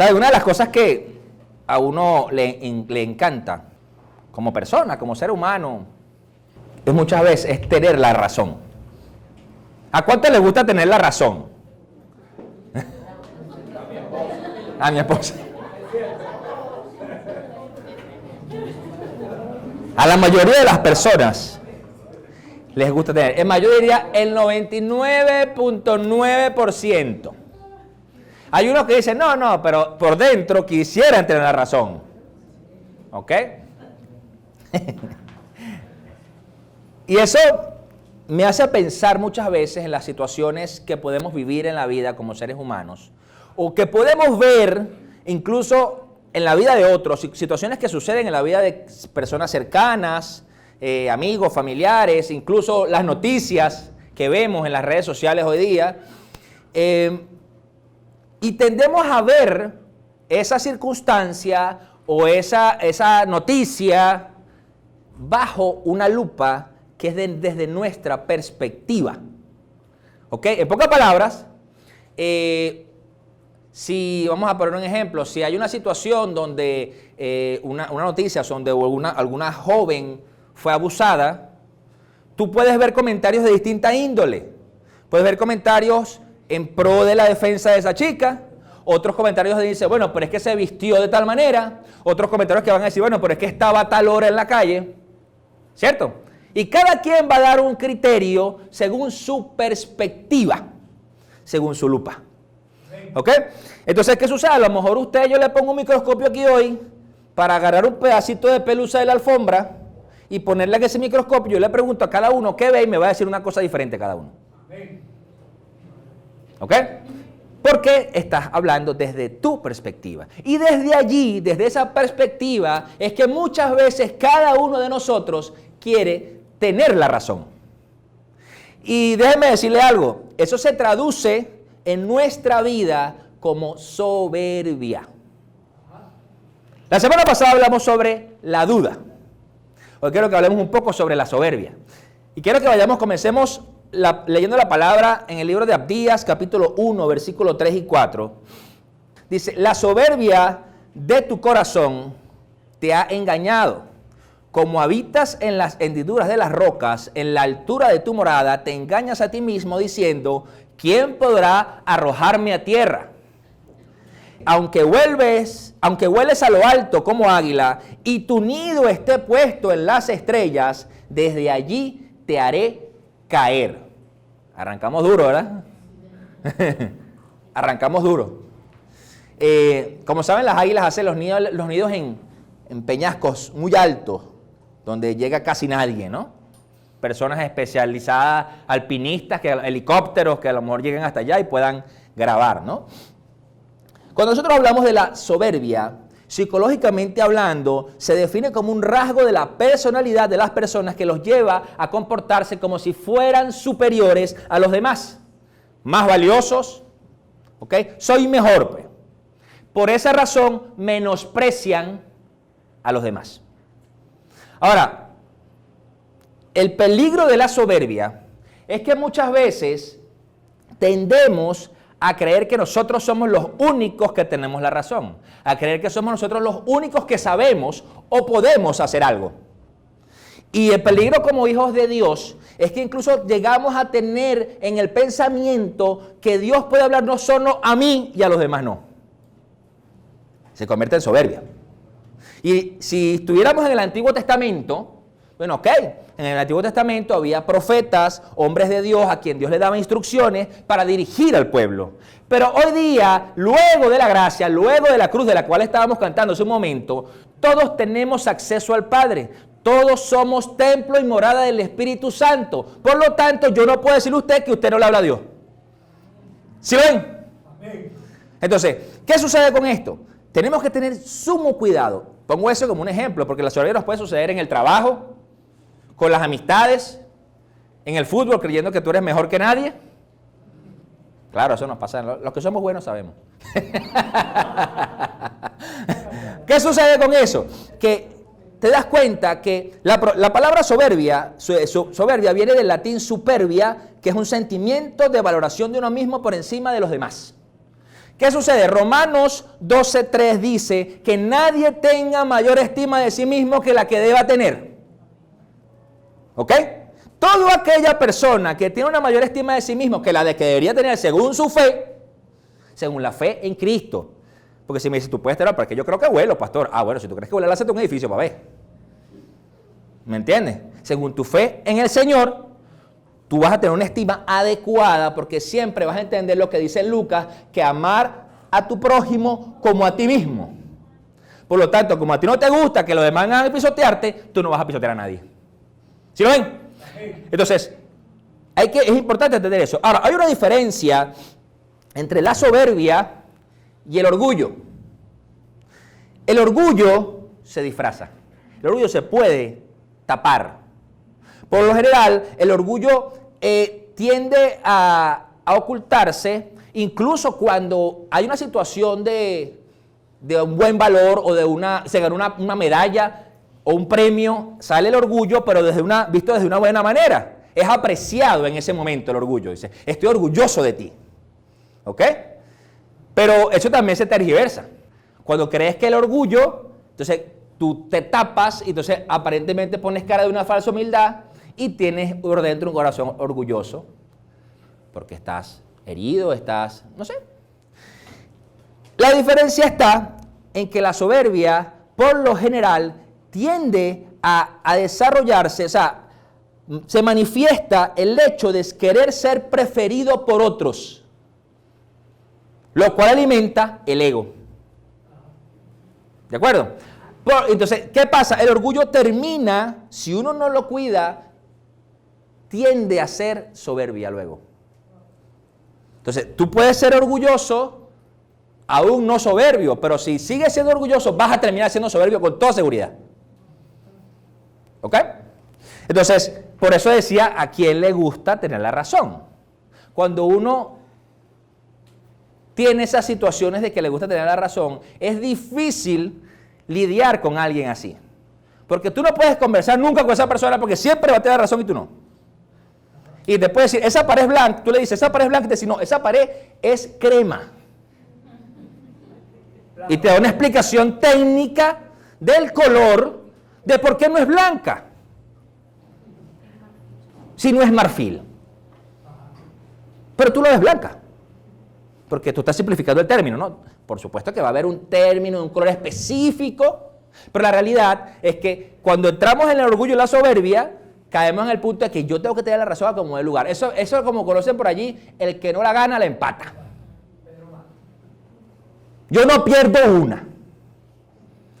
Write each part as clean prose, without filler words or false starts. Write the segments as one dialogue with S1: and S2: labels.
S1: ¿Sabes? Una de las cosas que a uno le encanta como persona, como ser humano, es muchas veces tener la razón. ¿A cuánto le gusta tener la razón? A mi esposa. A la mayoría de las personas les gusta tener. Es más, yo diría el 99.9%. Hay unos que dicen, no, pero por dentro quisieran tener la razón. ¿Ok? Y eso me hace pensar muchas veces en las situaciones que podemos vivir en la vida como seres humanos, o que podemos ver incluso en la vida de otros, situaciones que suceden en la vida de personas cercanas, amigos, familiares, incluso las noticias que vemos en las redes sociales hoy día, y tendemos a ver esa circunstancia o esa noticia bajo una lupa que es desde nuestra perspectiva. ¿Ok? En pocas palabras, si vamos a poner un ejemplo, si hay una situación donde una noticia donde alguna joven fue abusada, tú puedes ver comentarios de distinta índole. Puedes ver comentarios en pro de la defensa de esa chica, otros comentarios que dicen, bueno, pero es que se vistió de tal manera, otros comentarios que van a decir, bueno, pero es que estaba a tal hora en la calle, ¿cierto? Y cada quien va a dar un criterio según su perspectiva, según su lupa. ¿Ok? Entonces, ¿qué sucede? A lo mejor yo le pongo un microscopio aquí hoy para agarrar un pedacito de pelusa de la alfombra y ponerle a ese microscopio. Yo le pregunto a cada uno qué ve y me va a decir una cosa diferente cada uno. ¿Ok? Porque estás hablando desde tu perspectiva. Y desde allí, desde esa perspectiva, es que muchas veces cada uno de nosotros quiere tener la razón. Y déjenme decirle algo, eso se traduce en nuestra vida como soberbia. La semana pasada hablamos sobre la duda. Hoy quiero que hablemos un poco sobre la soberbia. Y quiero que comencemos leyendo la palabra en el libro de Abdías, capítulo 1, versículos 3 y 4. Dice, la soberbia de tu corazón te ha engañado. Como habitas en las hendiduras de las rocas, en la altura de tu morada, te engañas a ti mismo diciendo, ¿quién podrá arrojarme a tierra? Aunque vueles a lo alto como águila y tu nido esté puesto en las estrellas, desde allí te haré caer. Arrancamos duro, ¿verdad? Arrancamos duro. Como saben, las águilas hacen los nidos en peñascos muy altos, donde llega casi nadie, ¿no? Personas especializadas, alpinistas, helicópteros que a lo mejor lleguen hasta allá y puedan grabar, ¿no? Cuando nosotros hablamos de la soberbia, psicológicamente hablando, se define como un rasgo de la personalidad de las personas que los lleva a comportarse como si fueran superiores a los demás, más valiosos, ¿ok? Soy mejor, pues. Por esa razón menosprecian a los demás. Ahora, el peligro de la soberbia es que muchas veces tendemos a creer que nosotros somos los únicos que tenemos la razón, a creer que somos nosotros los únicos que sabemos o podemos hacer algo. Y el peligro como hijos de Dios es que incluso llegamos a tener en el pensamiento que Dios puede hablar no solo a mí y a los demás no. Se convierte en soberbia. Y si estuviéramos en el Antiguo Testamento, bueno, ok, en el Antiguo Testamento había profetas, hombres de Dios, a quien Dios le daba instrucciones para dirigir al pueblo. Pero hoy día, luego de la gracia, luego de la cruz de la cual estábamos cantando hace un momento, todos tenemos acceso al Padre. Todos somos templo y morada del Espíritu Santo. Por lo tanto, yo no puedo decirle a usted que usted no le habla a Dios. ¿Sí ven? Entonces, ¿qué sucede con esto? Tenemos que tener sumo cuidado. Pongo eso como un ejemplo, porque la soberbia nos puede suceder en el trabajo, con las amistades, en el fútbol, creyendo que tú eres mejor que nadie. Claro, eso nos pasa. Los que somos buenos sabemos. ¿Qué sucede con eso? Que te das cuenta que la palabra soberbia viene del latín superbia, que es un sentimiento de valoración de uno mismo por encima de los demás. ¿Qué sucede? Romanos 12:3 dice que nadie tenga mayor estima de sí mismo que la que deba tener. ¿Ok? Toda aquella persona que tiene una mayor estima de sí mismo que la de que debería tener según su fe, según la fe en Cristo. Porque si me dices, tú puedes tener, porque yo creo que vuelo, pastor. Ah, bueno, si tú crees que vuela, lánzate un edificio para ver. ¿Me entiendes? Según tu fe en el Señor, tú vas a tener una estima adecuada porque siempre vas a entender lo que dice Lucas, que amar a tu prójimo como a ti mismo. Por lo tanto, como a ti no te gusta que los demás hagan pisotearte, tú no vas a pisotear a nadie. ¿Sí lo ven? Entonces, es importante entender eso. Ahora, hay una diferencia entre la soberbia y el orgullo. El orgullo se disfraza. El orgullo se puede tapar. Por lo general, el orgullo tiende a ocultarse, incluso cuando hay una situación de un buen valor o se ganó una medalla o un premio, sale el orgullo, pero visto desde una buena manera. Es apreciado en ese momento el orgullo. Dice, estoy orgulloso de ti. ¿Ok? Pero eso también se tergiversa. Cuando crees que el orgullo, entonces tú te tapas y entonces aparentemente pones cara de una falsa humildad y tienes por dentro un corazón orgulloso porque estás herido, no sé. La diferencia está en que la soberbia, por lo general, tiende a desarrollarse, o sea, se manifiesta el hecho de querer ser preferido por otros, lo cual alimenta el ego. ¿De acuerdo? Entonces, ¿qué pasa? El orgullo termina, si uno no lo cuida, tiende a ser soberbia luego. Entonces, tú puedes ser orgulloso, aún no soberbio, pero si sigues siendo orgulloso, vas a terminar siendo soberbio con toda seguridad. ¿Ok? Entonces, por eso decía, ¿a quién le gusta tener la razón? Cuando uno tiene esas situaciones de que le gusta tener la razón, es difícil lidiar con alguien así. Porque tú no puedes conversar nunca con esa persona porque siempre va a tener razón y tú no. Y te puede decir, esa pared es blanca, tú le dices, esa pared es blanca, y te dice, no, esa pared es crema. Y te da una explicación técnica del color de por qué no es blanca. Si no es marfil. Pero tú lo ves blanca. Porque tú estás simplificando el término, ¿no? Por supuesto que va a haber un término de un color específico, pero la realidad es que cuando entramos en el orgullo y la soberbia, caemos en el punto de que yo tengo que tener la razón a como de lugar. Eso como conocen por allí, el que no la gana la empata. Yo no pierdo una.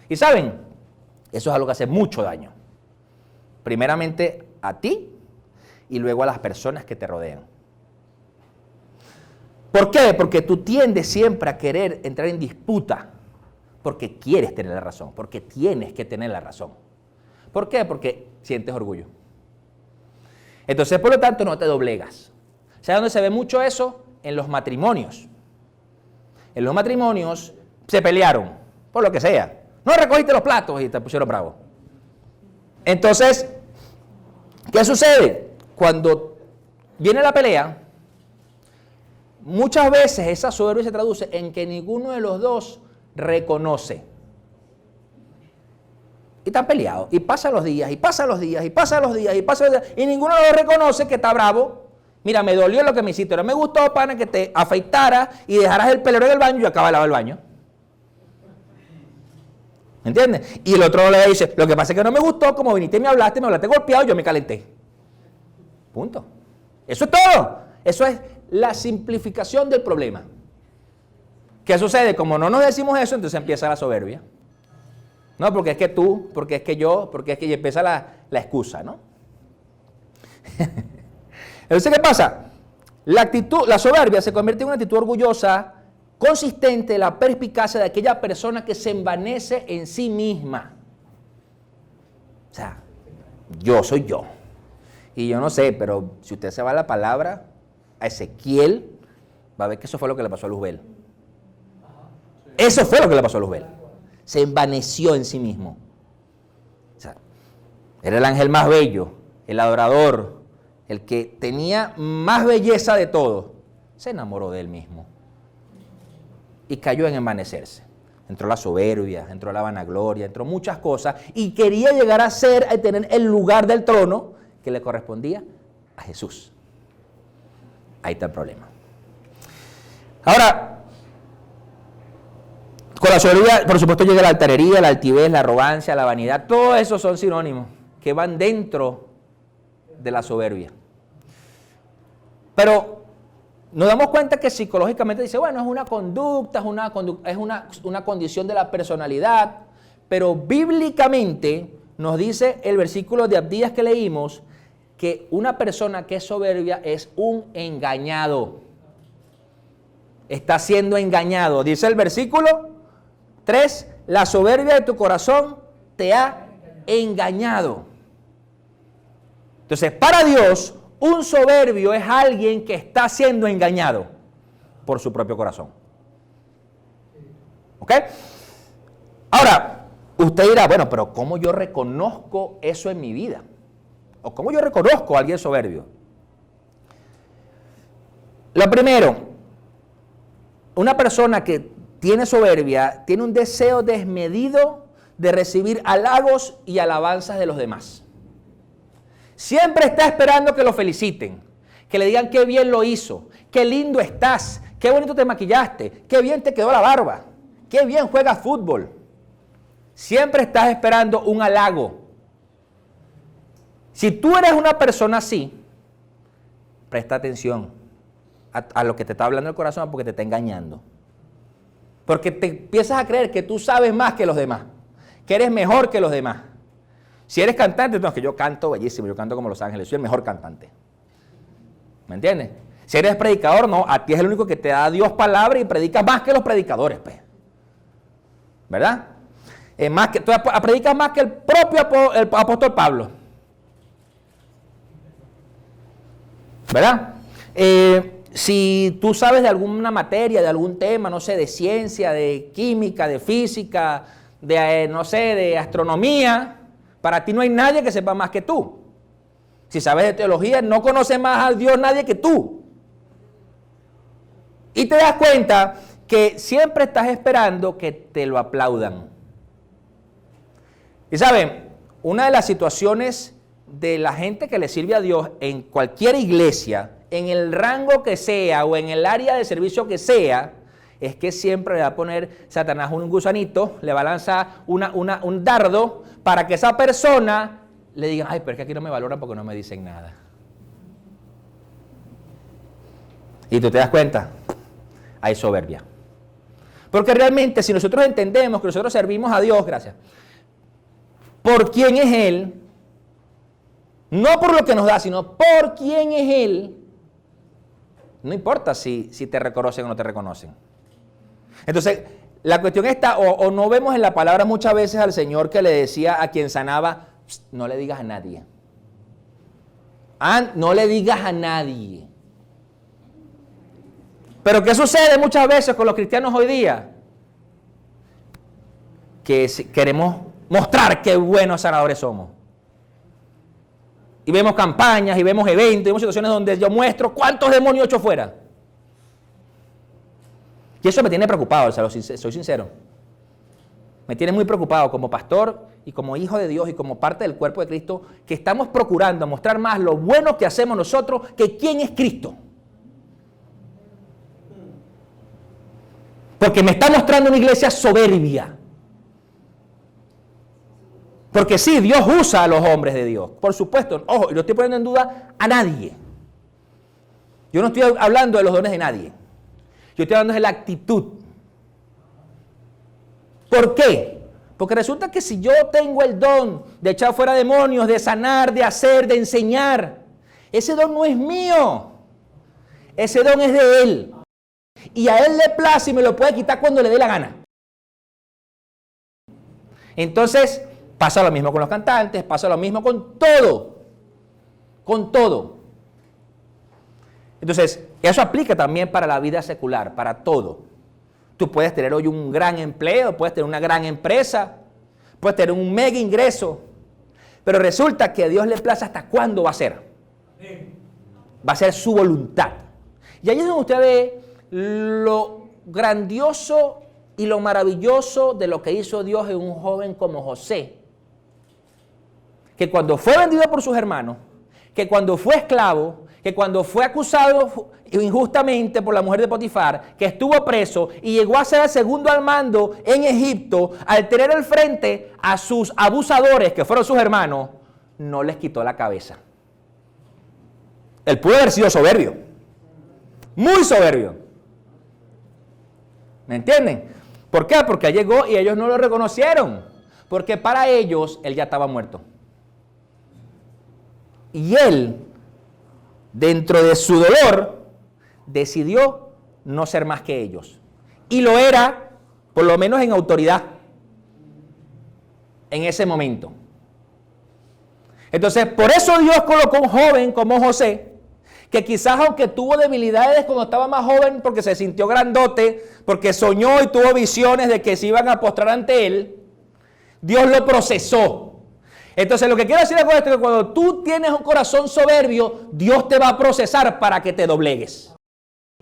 S1: Y ¿saben? Eso es algo que hace mucho daño. Primeramente a ti y luego a las personas que te rodean. ¿Por qué? Porque tú tiendes siempre a querer entrar en disputa porque quieres tener la razón, porque tienes que tener la razón. ¿Por qué? Porque sientes orgullo. Entonces, por lo tanto, no te doblegas. ¿Sabes dónde se ve mucho eso? En los matrimonios. En los matrimonios se pelearon, por lo que sea. No recogiste los platos y te pusieron bravo. Entonces, ¿qué sucede? Cuando viene la pelea, muchas veces esa soberbia se traduce en que ninguno de los dos reconoce. Y están peleados. Y pasan los días, y pasan los días, y pasan los días, y pasan los días. Y ninguno de los dos reconoce que está bravo. Mira, me dolió lo que me hiciste. No me gustó, pana, que te afeitaras y dejaras el pelero en el baño y yo acabo de lavar el baño. ¿Me entiendes? Y el otro le dice, lo que pasa es que no me gustó, como viniste y me hablaste golpeado, yo me calenté. Punto. Eso es todo. Eso es la simplificación del problema. ¿Qué sucede? Como no nos decimos eso, entonces empieza la soberbia. No, porque es que tú, porque es que yo, porque es que empieza la excusa, ¿no? Entonces, ¿qué pasa? La soberbia se convierte en una actitud orgullosa, consistente, la perspicacia de aquella persona que se envanece en sí misma. O sea, yo soy yo. Y yo no sé, pero si usted se va a la palabra, a Ezequiel, va a ver que eso fue lo que le pasó a Luzbel. Eso fue lo que le pasó a Luzbel. Se envaneció en sí mismo. O sea, era el ángel más bello, el adorador, el que tenía más belleza de todo. Se enamoró de él mismo. y cayó en envanecerse. Entró la soberbia, entró la vanagloria, entró muchas cosas y quería llegar a tener el lugar del trono que le correspondía a Jesús. Ahí está el problema. Ahora, con la soberbia, por supuesto, llega la altanería, la altivez, la arrogancia, la vanidad. Todos esos son sinónimos que van dentro de la soberbia. Pero nos damos cuenta que psicológicamente dice, bueno, es una conducta, es una condición de la personalidad, pero bíblicamente nos dice el versículo de Abdías que leímos que una persona que es soberbia es un engañado. Está siendo engañado. Dice el versículo 3, la soberbia de tu corazón te ha engañado. Entonces, para Dios, un soberbio es alguien que está siendo engañado por su propio corazón. ¿Ok? Ahora, usted dirá, bueno, pero ¿cómo yo reconozco eso en mi vida? ¿O cómo yo reconozco a alguien soberbio? Lo primero, una persona que tiene soberbia tiene un deseo desmedido de recibir halagos y alabanzas de los demás. Siempre está esperando que lo feliciten, que le digan qué bien lo hizo, qué lindo estás, qué bonito te maquillaste, qué bien te quedó la barba, qué bien juegas fútbol. Siempre estás esperando un halago. Si tú eres una persona así, presta atención a lo que te está hablando el corazón porque te está engañando. Porque te empiezas a creer que tú sabes más que los demás, que eres mejor que los demás. Si eres cantante, no, es que yo canto bellísimo, yo canto como Los Ángeles, soy el mejor cantante. ¿Me entiendes? Si eres predicador, no, a ti es el único que te da Dios palabra y predicas más que los predicadores, pues. ¿Verdad? Tú predicas más que el propio el apóstol Pablo. ¿Verdad? Si tú sabes de alguna materia, de algún tema, no sé, de ciencia, de química, de física, de, no sé, de astronomía, para ti no hay nadie que sepa más que tú. Si sabes de teología, no conoce más a Dios nadie que tú. Y te das cuenta que siempre estás esperando que te lo aplaudan. Y saben, una de las situaciones de la gente que le sirve a Dios en cualquier iglesia, en el rango que sea o en el área de servicio que sea, es que siempre le va a poner Satanás un gusanito, le va a lanzar un dardo para que esa persona le diga, ay, pero es que aquí no me valoran porque no me dicen nada. Y tú te das cuenta, hay soberbia. Porque realmente si nosotros entendemos que nosotros servimos a Dios, gracias, por quién es Él, no por lo que nos da, sino por quién es Él, no importa si te reconocen o no te reconocen. Entonces, la cuestión está, o no vemos en la palabra muchas veces al Señor que le decía a quien sanaba, no le digas a nadie. No le digas a nadie. Pero ¿qué sucede muchas veces con los cristianos hoy día? Que queremos mostrar qué buenos sanadores somos. Y vemos campañas, y vemos eventos, y vemos situaciones donde yo muestro cuántos demonios he hecho fuera. Y eso me tiene preocupado, soy sincero. Me tiene muy preocupado como pastor y como hijo de Dios y como parte del cuerpo de Cristo, que estamos procurando mostrar más lo bueno que hacemos nosotros que quién es Cristo. Porque me está mostrando una iglesia soberbia. Porque sí, Dios usa a los hombres de Dios. Por supuesto, ojo, y no estoy poniendo en duda a nadie. Yo no estoy hablando de los dones de nadie. Yo estoy hablando de la actitud. ¿Por qué? Porque resulta que si yo tengo el don de echar fuera demonios, de sanar, de hacer, de enseñar, ese don no es mío. Ese don es de Él. Y a Él le place y me lo puede quitar cuando le dé la gana. Entonces, pasa lo mismo con los cantantes, pasa lo mismo con todo. Con todo. Entonces, eso aplica también para la vida secular, para todo. Tú puedes tener hoy un gran empleo, puedes tener una gran empresa, puedes tener un mega ingreso, pero resulta que a Dios le place hasta cuándo va a ser. Va a ser su voluntad. Y ahí es donde usted ve lo grandioso y lo maravilloso de lo que hizo Dios en un joven como José, que cuando fue vendido por sus hermanos, que cuando fue esclavo, que cuando fue acusado injustamente por la mujer de Potifar, que estuvo preso y llegó a ser el segundo al mando en Egipto, al tener al frente a sus abusadores, que fueron sus hermanos, no les quitó la cabeza. Él pudo haber sido soberbio, muy soberbio. ¿Me entienden? ¿Por qué? Porque llegó y ellos no lo reconocieron, porque para ellos él ya estaba muerto. Y él, dentro de su dolor, decidió no ser más que ellos. Y lo era, por lo menos en autoridad, en ese momento. Entonces, por eso Dios colocó un joven como José, que quizás aunque tuvo debilidades cuando estaba más joven, porque se sintió grandote, porque soñó y tuvo visiones de que se iban a postrar ante él, Dios lo procesó. Entonces, lo que quiero decir con esto es que cuando tú tienes un corazón soberbio, Dios te va a procesar para que te doblegues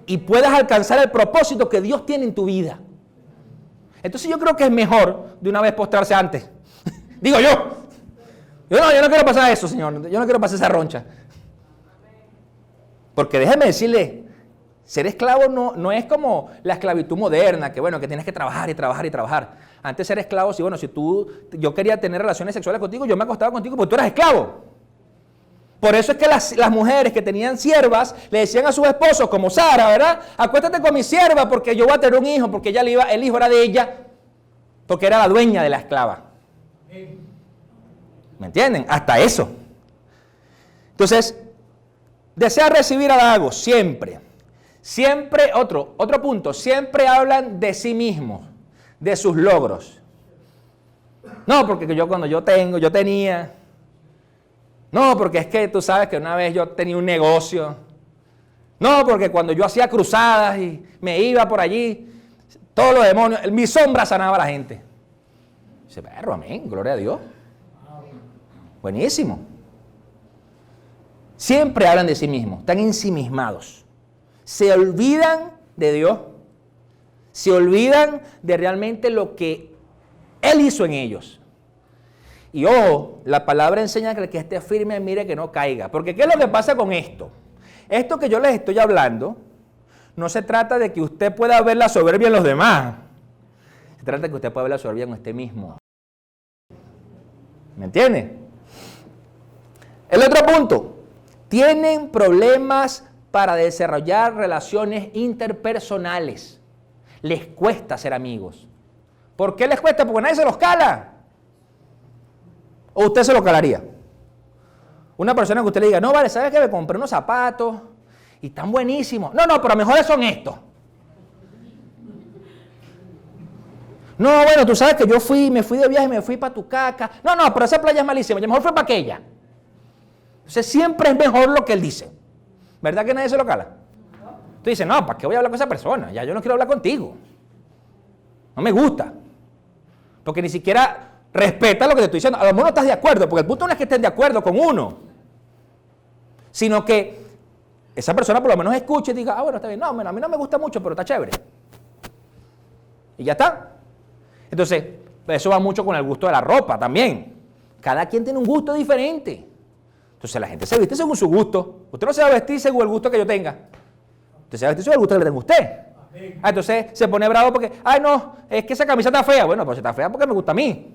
S1: y puedas alcanzar el propósito que Dios tiene en tu vida. Entonces, yo creo que es mejor de una vez postrarse antes. Digo yo. Yo no quiero pasar eso, Señor. Yo no quiero pasar esa roncha. Porque déjeme decirle, ser esclavo no es como la esclavitud moderna, que bueno, que tienes que trabajar y trabajar y trabajar. Antes ser esclavo, si bueno, yo quería tener relaciones sexuales contigo, yo me acostaba contigo porque tú eras esclavo. Por eso es que las mujeres que tenían siervas le decían a sus esposos, como Sara, ¿verdad? Acuéstate con mi sierva porque yo voy a tener un hijo, porque el hijo era de ella, porque era la dueña de la esclava. ¿Me entienden? Hasta eso. Entonces, desea recibir halagos siempre. Siempre, otro punto, siempre hablan de sí mismos, de sus logros. No, porque yo tenía. No, porque es que tú sabes que una vez yo tenía un negocio. No, porque cuando yo hacía cruzadas y me iba por allí, todos los demonios, mi sombra sanaba a la gente. Dice, perro, amén, gloria a Dios. Buenísimo. Siempre hablan de sí mismos, están ensimismados. Se olvidan de Dios. Se olvidan de realmente lo que Él hizo en ellos. Y la palabra enseña que el que esté firme mire que no caiga. Porque ¿qué es lo que pasa con esto? Esto que yo les estoy hablando, no se trata de que usted pueda ver la soberbia en los demás. Se trata de que usted pueda ver la soberbia en usted mismo. ¿Me entiende? El otro punto. Tienen problemas para desarrollar relaciones interpersonales. Les cuesta ser amigos. ¿Por qué les cuesta? Porque nadie se los cala. ¿O usted se lo calaría? Una persona que usted le diga, no, vale, ¿sabes qué? Me compré unos zapatos y están buenísimos. No, pero mejores son estos. No, bueno, tú sabes que me fui de viaje, me fui para Tucaca. No, pero esa playa es malísima, yo mejor fui para aquella. Entonces siempre es mejor lo que él dice. ¿Verdad que nadie se lo cala? Tú dices, no, ¿para qué voy a hablar con esa persona? Ya yo no quiero hablar contigo. No me gusta. Porque ni siquiera respeta lo que te estoy diciendo. A lo mejor no estás de acuerdo, porque el punto no es que estén de acuerdo con uno, sino que esa persona por lo menos escuche y diga, bueno, está bien. No, a mí no me gusta mucho, pero está chévere. Y ya está. Entonces, eso va mucho con el gusto de la ropa también. Cada quien tiene un gusto diferente. Entonces la gente se viste según su gusto. Usted no se va a vestir según el gusto que yo tenga. Usted se va a vestir según el gusto que le tenga usted. Entonces se pone bravo porque, no, es que esa camisa está fea. Bueno, pues está fea porque me gusta a mí.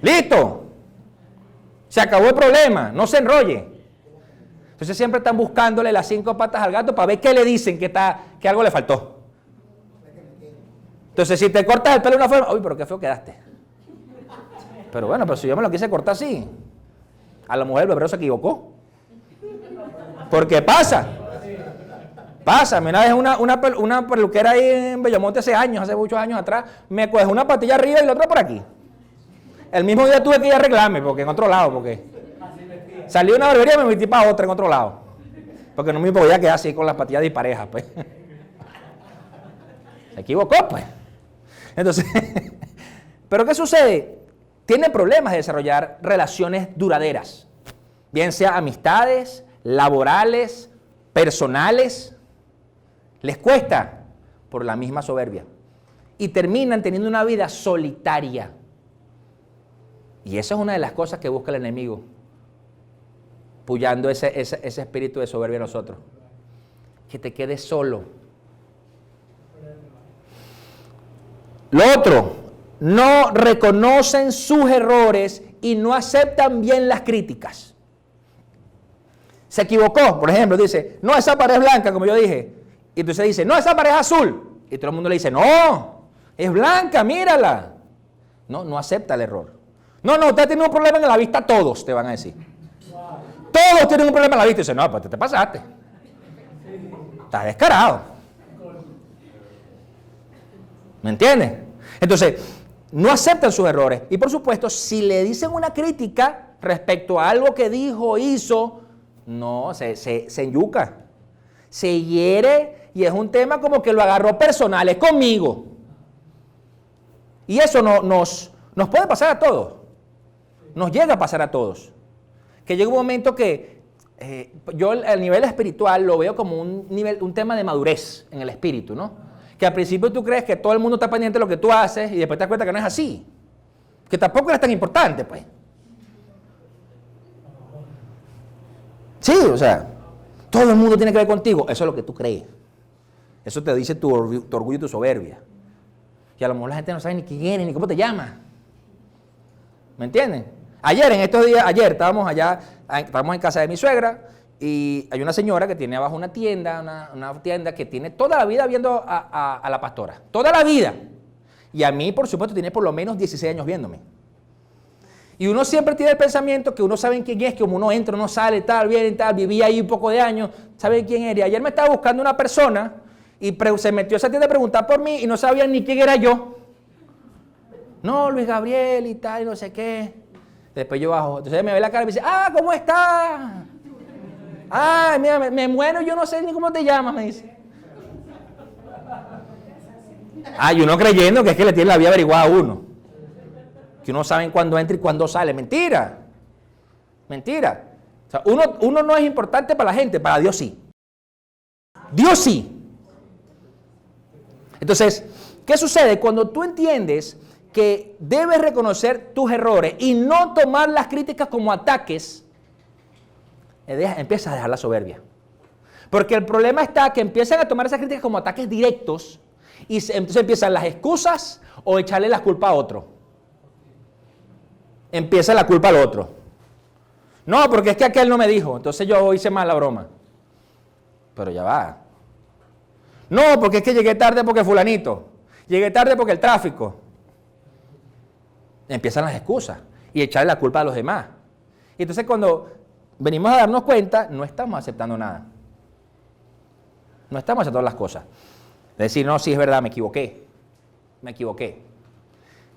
S1: ¡Listo! Se acabó el problema, no se enrolle. Entonces siempre están buscándole las 5 patas al gato para ver qué le dicen que algo le faltó. Entonces si te cortas el pelo de una forma, uy, pero qué feo quedaste. Pero bueno, pero si yo me lo quise cortar así, a la mujer el bebé se equivocó. Porque pasa. Una vez una peluquera ahí en Bellomonte hace muchos años atrás, me cogió una patilla arriba y la otra por aquí. El mismo día tuve que ir a arreglarme, porque en otro lado, porque salí de una barbería y me metí para otra en otro lado. Porque no me podía quedar así con las patillas disparejas, pues. Se equivocó, pues. Entonces, ¿pero qué sucede? Tienen problemas de desarrollar relaciones duraderas, bien sea amistades, laborales, personales. Les cuesta. por la misma soberbia. Y terminan teniendo una vida solitaria. Y esa es una de las cosas que busca el enemigo, puyando ese espíritu de soberbia en nosotros. Que te quedes solo. Lo otro, no reconocen sus errores y no aceptan bien las críticas. Se equivocó, por ejemplo, dice, no, esa pared es blanca, como yo dije. Y entonces dice, no, esa pared es azul. Y todo el mundo le dice, no, es blanca, mírala. No acepta el error. No, usted tiene un problema en la vista, todos te van a decir. Todos tienen un problema en la vista. Y dice, no, pues te pasaste. Estás descarado. ¿Me entiendes? Entonces, no aceptan sus errores. Y por supuesto, si le dicen una crítica respecto a algo que dijo o hizo, no, se enyuca. Se hiere y es un tema como que lo agarró personal, es conmigo. Y eso nos puede pasar a todos. Nos llega a pasar a todos. Que llega un momento que yo a nivel espiritual lo veo como un tema de madurez en el espíritu, ¿no? Que al principio tú crees que todo el mundo está pendiente de lo que tú haces y después te das cuenta que no es así. Que tampoco eres tan importante, pues. Sí, o sea, todo el mundo tiene que ver contigo. Eso es lo que tú crees. Eso te dice tu orgullo y tu soberbia. Y a lo mejor la gente no sabe ni quién eres, ni cómo te llamas. ¿Me entienden? Ayer estábamos en casa de mi suegra y hay una señora que tiene abajo una tienda, una tienda que tiene toda la vida viendo a la pastora. Toda la vida. Y a mí, por supuesto, tiene por lo menos 16 años viéndome. Y uno siempre tiene el pensamiento que uno sabe quién es, que como uno entra, uno sale, tal, viene, tal, vivía ahí un poco de años, sabe quién era. Y ayer me estaba buscando una persona y se metió a esa tienda a preguntar por mí y no sabía ni quién era yo. No, Luis Gabriel y tal, y no sé qué. Después yo bajo. Entonces me ve la cara y me dice, ¿cómo estás? Mira, me muero, yo no sé ni cómo te llamas, me dice. Y uno creyendo que es que le tiene la vida averiguada a uno. Que uno sabe cuándo entra y cuándo sale. Mentira. Mentira. O sea, uno no es importante para la gente, para Dios sí. Dios sí. Entonces, ¿qué sucede? Cuando tú entiendes que debes reconocer tus errores y no tomar las críticas como ataques, empiezas a dejar la soberbia. Porque el problema está que empiezan a tomar esas críticas como ataques directos y entonces empiezan las excusas o echarle la culpa a otro. Empieza la culpa al otro. No, porque es que aquel no me dijo, entonces yo hice mal la broma. Pero ya va. No, porque es que llegué tarde porque fulanito. Llegué tarde porque el tráfico. Empiezan las excusas y echarle la culpa a los demás. Y entonces cuando venimos a darnos cuenta, no estamos aceptando nada. No estamos aceptando las cosas. Es decir, no, sí es verdad, me equivoqué. Me equivoqué.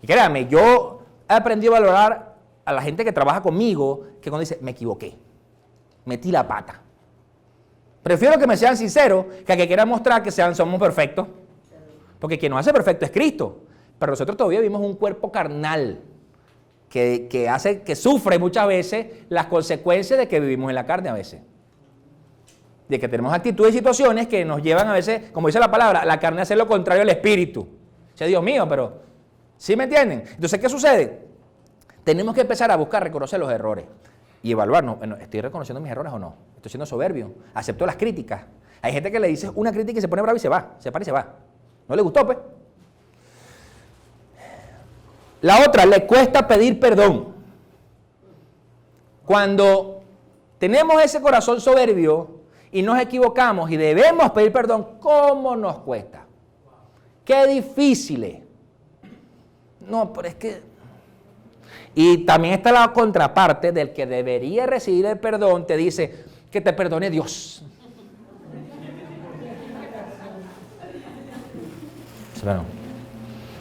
S1: Y créanme, yo he aprendido a valorar a la gente que trabaja conmigo, que cuando dice, me equivoqué, metí la pata. Prefiero que me sean sinceros que a que quieran mostrar que somos perfectos. Porque quien nos hace perfecto es Cristo. Pero nosotros todavía vivimos un cuerpo carnal que sufre muchas veces las consecuencias de que vivimos en la carne a veces. De que tenemos actitudes y situaciones que nos llevan a veces, como dice la palabra, la carne a hacer lo contrario al espíritu. O sea, Dios mío, pero ¿sí me entienden? Entonces, ¿qué sucede? Tenemos que empezar a buscar reconocer los errores y evaluarnos. Bueno, ¿estoy reconociendo mis errores o no? ¿Estoy siendo soberbio? ¿Acepto las críticas? Hay gente que le dice una crítica y se pone bravo y se va. Se para y se va. ¿No le gustó, pues? La otra, le cuesta pedir perdón. Cuando tenemos ese corazón soberbio y nos equivocamos y debemos pedir perdón, ¿cómo nos cuesta? Qué difícil es. No, pero es que... Y también está la contraparte del que debería recibir el perdón, te dice que te perdone Dios. Bueno,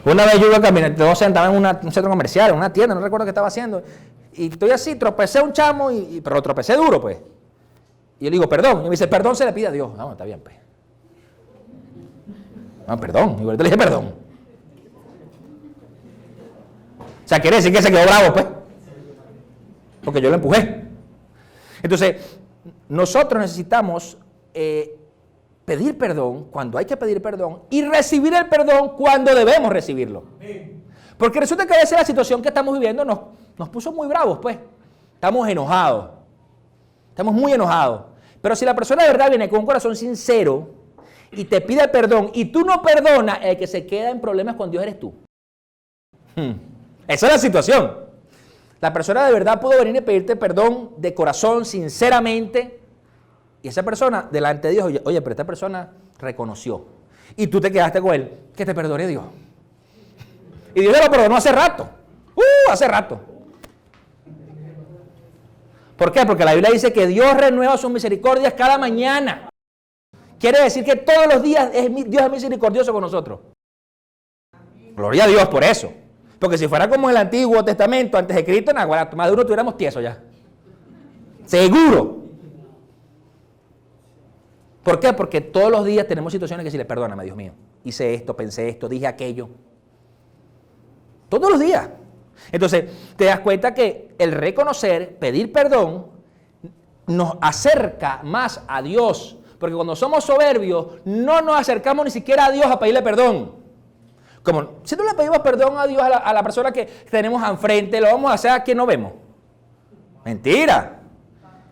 S1: una vez yo iba caminando, sentado en un centro comercial, en una tienda, no recuerdo qué estaba haciendo, y estoy así, tropecé a un chamo, pero lo tropecé duro, pues. Y yo le digo, perdón, y me dice, perdón se le pide a Dios. No, está bien, pues. No, perdón, y ahorita le dije perdón. O sea, quiere decir que se quedó bravo, pues. Porque yo lo empujé. Entonces, nosotros necesitamos pedir perdón cuando hay que pedir perdón y recibir el perdón cuando debemos recibirlo. Porque resulta que a veces la situación que estamos viviendo nos puso muy bravos, pues. Estamos enojados. Estamos muy enojados. Pero si la persona de verdad viene con un corazón sincero y te pide perdón y tú no perdonas, el que se queda en problemas con Dios eres tú. Esa es la situación. La persona de verdad pudo venir y pedirte perdón de corazón, sinceramente. Y esa persona, delante de Dios, oye, pero esta persona reconoció. Y tú te quedaste con él. Que te perdone Dios. Y Dios lo perdonó hace rato. Hace rato. ¿Por qué? Porque la Biblia dice que Dios renueva sus misericordias cada mañana. Quiere decir que todos los días Dios es misericordioso con nosotros. Gloria a Dios por eso. Porque si fuera como en el Antiguo Testamento, antes de Cristo, en Aguara, más de uno tuviéramos tieso ya. Seguro. ¿Por qué? Porque todos los días tenemos situaciones que decirle, perdóname, Dios mío. Hice esto, pensé esto, dije aquello. Todos los días. Entonces, te das cuenta que el reconocer, pedir perdón, nos acerca más a Dios. Porque cuando somos soberbios, no nos acercamos ni siquiera a Dios a pedirle perdón. Como si no le pedimos perdón a Dios a la persona que tenemos enfrente, lo vamos a hacer a quien no vemos. Mentira.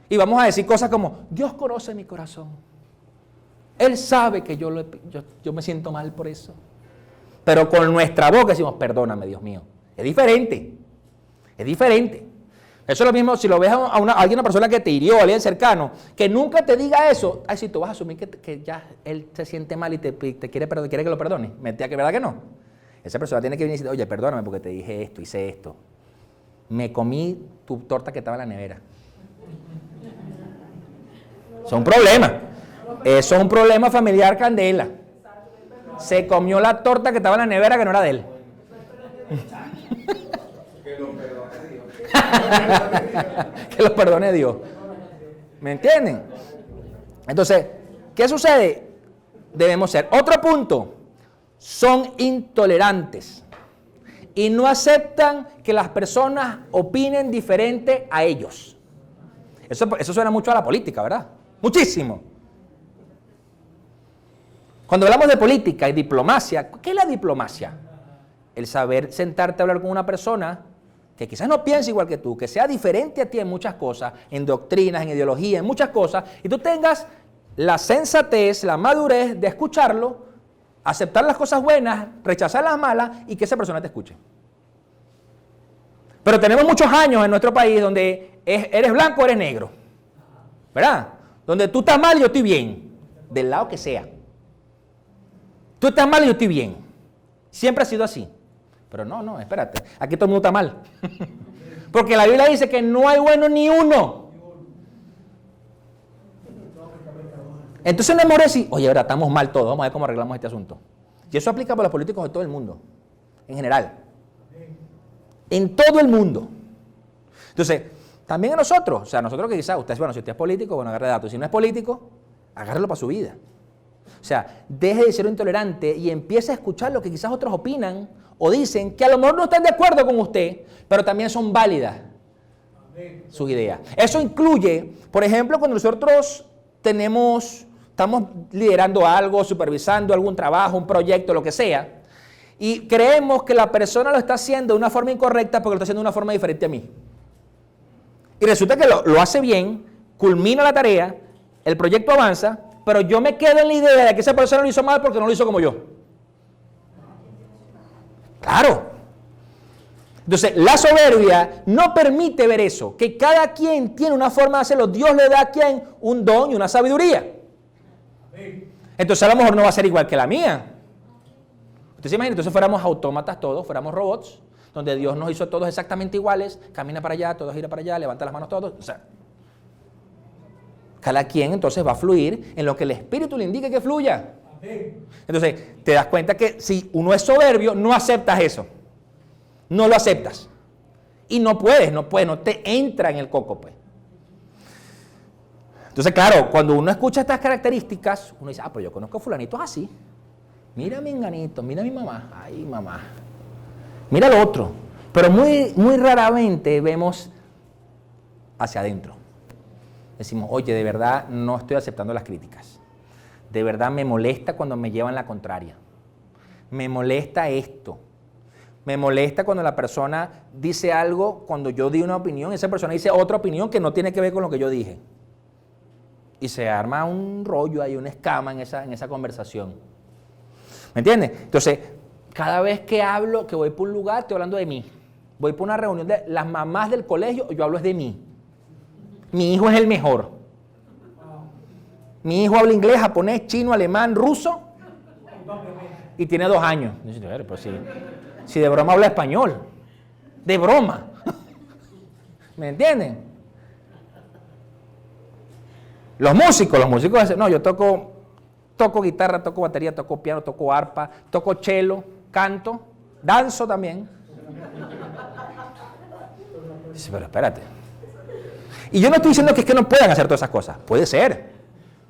S1: Y vamos a decir cosas como, Dios conoce mi corazón. Él sabe que yo me siento mal por eso. Pero con nuestra boca decimos, perdóname, Dios mío. Es diferente. Es diferente. Eso es lo mismo si lo ves a alguien, una persona que te hirió, a alguien cercano, que nunca te diga eso. Ay, si tú vas a asumir que ya él se siente mal y te quiere que lo perdone. ¿Verdad que no? Esa persona tiene que venir y decir, oye, perdóname porque te dije esto, hice esto. Me comí tu torta que estaba en la nevera. Eso es un problema. Eso es un problema familiar, Candela. Se comió la torta que estaba en la nevera que no era de él.
S2: Que lo perdone Dios.
S1: Que lo perdone Dios. ¿Me entienden? Entonces, ¿qué sucede? Debemos ser. Otro punto. Son intolerantes. Y no aceptan que las personas opinen diferente a ellos. Eso suena mucho a la política, ¿verdad? Muchísimo. Cuando hablamos de política y diplomacia, ¿qué es la diplomacia? El saber sentarte a hablar con una persona que quizás no piense igual que tú, que sea diferente a ti en muchas cosas, en doctrinas, en ideología, en muchas cosas, y tú tengas la sensatez, la madurez de escucharlo, aceptar las cosas buenas, rechazar las malas y que esa persona te escuche. Pero tenemos muchos años en nuestro país donde eres blanco o eres negro, ¿verdad? Donde tú estás mal y yo estoy bien, del lado que sea. Tú estás mal y yo estoy bien. Siempre ha sido así. Pero no, espérate. Aquí todo el mundo está mal. Porque la Biblia dice que no hay bueno ni uno. Entonces no es decir, oye, verdad, estamos mal todos, vamos a ver cómo arreglamos este asunto. Y eso aplica para los políticos de todo el mundo. En general. En todo el mundo. Entonces, también a nosotros. O sea, nosotros que quizás, si usted es político, bueno, agarre datos. Si no es político, agárrelo para su vida. O sea, deje de ser intolerante y empiece a escuchar lo que quizás otros opinan o dicen que a lo mejor no están de acuerdo con usted, pero también son válidas sus ideas. Eso incluye, por ejemplo, cuando nosotros estamos liderando algo, supervisando algún trabajo, un proyecto, lo que sea, y creemos que la persona lo está haciendo de una forma incorrecta porque lo está haciendo de una forma diferente a mí. Y resulta que lo hace bien, culmina la tarea, el proyecto avanza, pero yo me quedo en la idea de que esa persona lo hizo mal porque no lo hizo como yo. Claro. Entonces, la soberbia no permite ver eso, que cada quien tiene una forma de hacerlo. Dios le da a quien un don y una sabiduría. Entonces, a lo mejor no va a ser igual que la mía. Usted se imagina, entonces fuéramos autómatas todos, fuéramos robots, donde Dios nos hizo todos exactamente iguales, camina para allá, todos gira para allá, levanta las manos todos, o sea, cada quien entonces va a fluir en lo que el Espíritu le indique que fluya. Entonces, te das cuenta que si uno es soberbio, no aceptas eso. No lo aceptas. Y no puedes, no te entra en el coco, pues. Entonces, claro, cuando uno escucha estas características, uno dice, pero yo conozco a fulanitos así. Mira a mi enganito, mira a mi mamá. Ay, mamá. Mira lo otro. Pero muy, muy raramente vemos hacia adentro. Decimos, oye, de verdad no estoy aceptando las críticas. De verdad me molesta cuando me llevan la contraria. Me molesta esto. Me molesta cuando la persona dice algo, cuando yo di una opinión, esa persona dice otra opinión que no tiene que ver con lo que yo dije. Y se arma un rollo ahí, una escama en esa conversación. ¿Me entiendes? Entonces, cada vez que hablo, que voy por un lugar, estoy hablando de mí. Voy por una reunión de las mamás del colegio, yo hablo es de mí. Mi hijo es el mejor. Mi hijo habla inglés, japonés, chino, alemán, ruso y tiene 2 años. Pero si de broma habla español. De broma. ¿Me entienden? Los músicos dicen, no, yo toco guitarra, toco batería, toco piano, toco arpa, toco cello, canto, danzo también. Dice, pero espérate. Y yo no estoy diciendo que es que no puedan hacer todas esas cosas. Puede ser.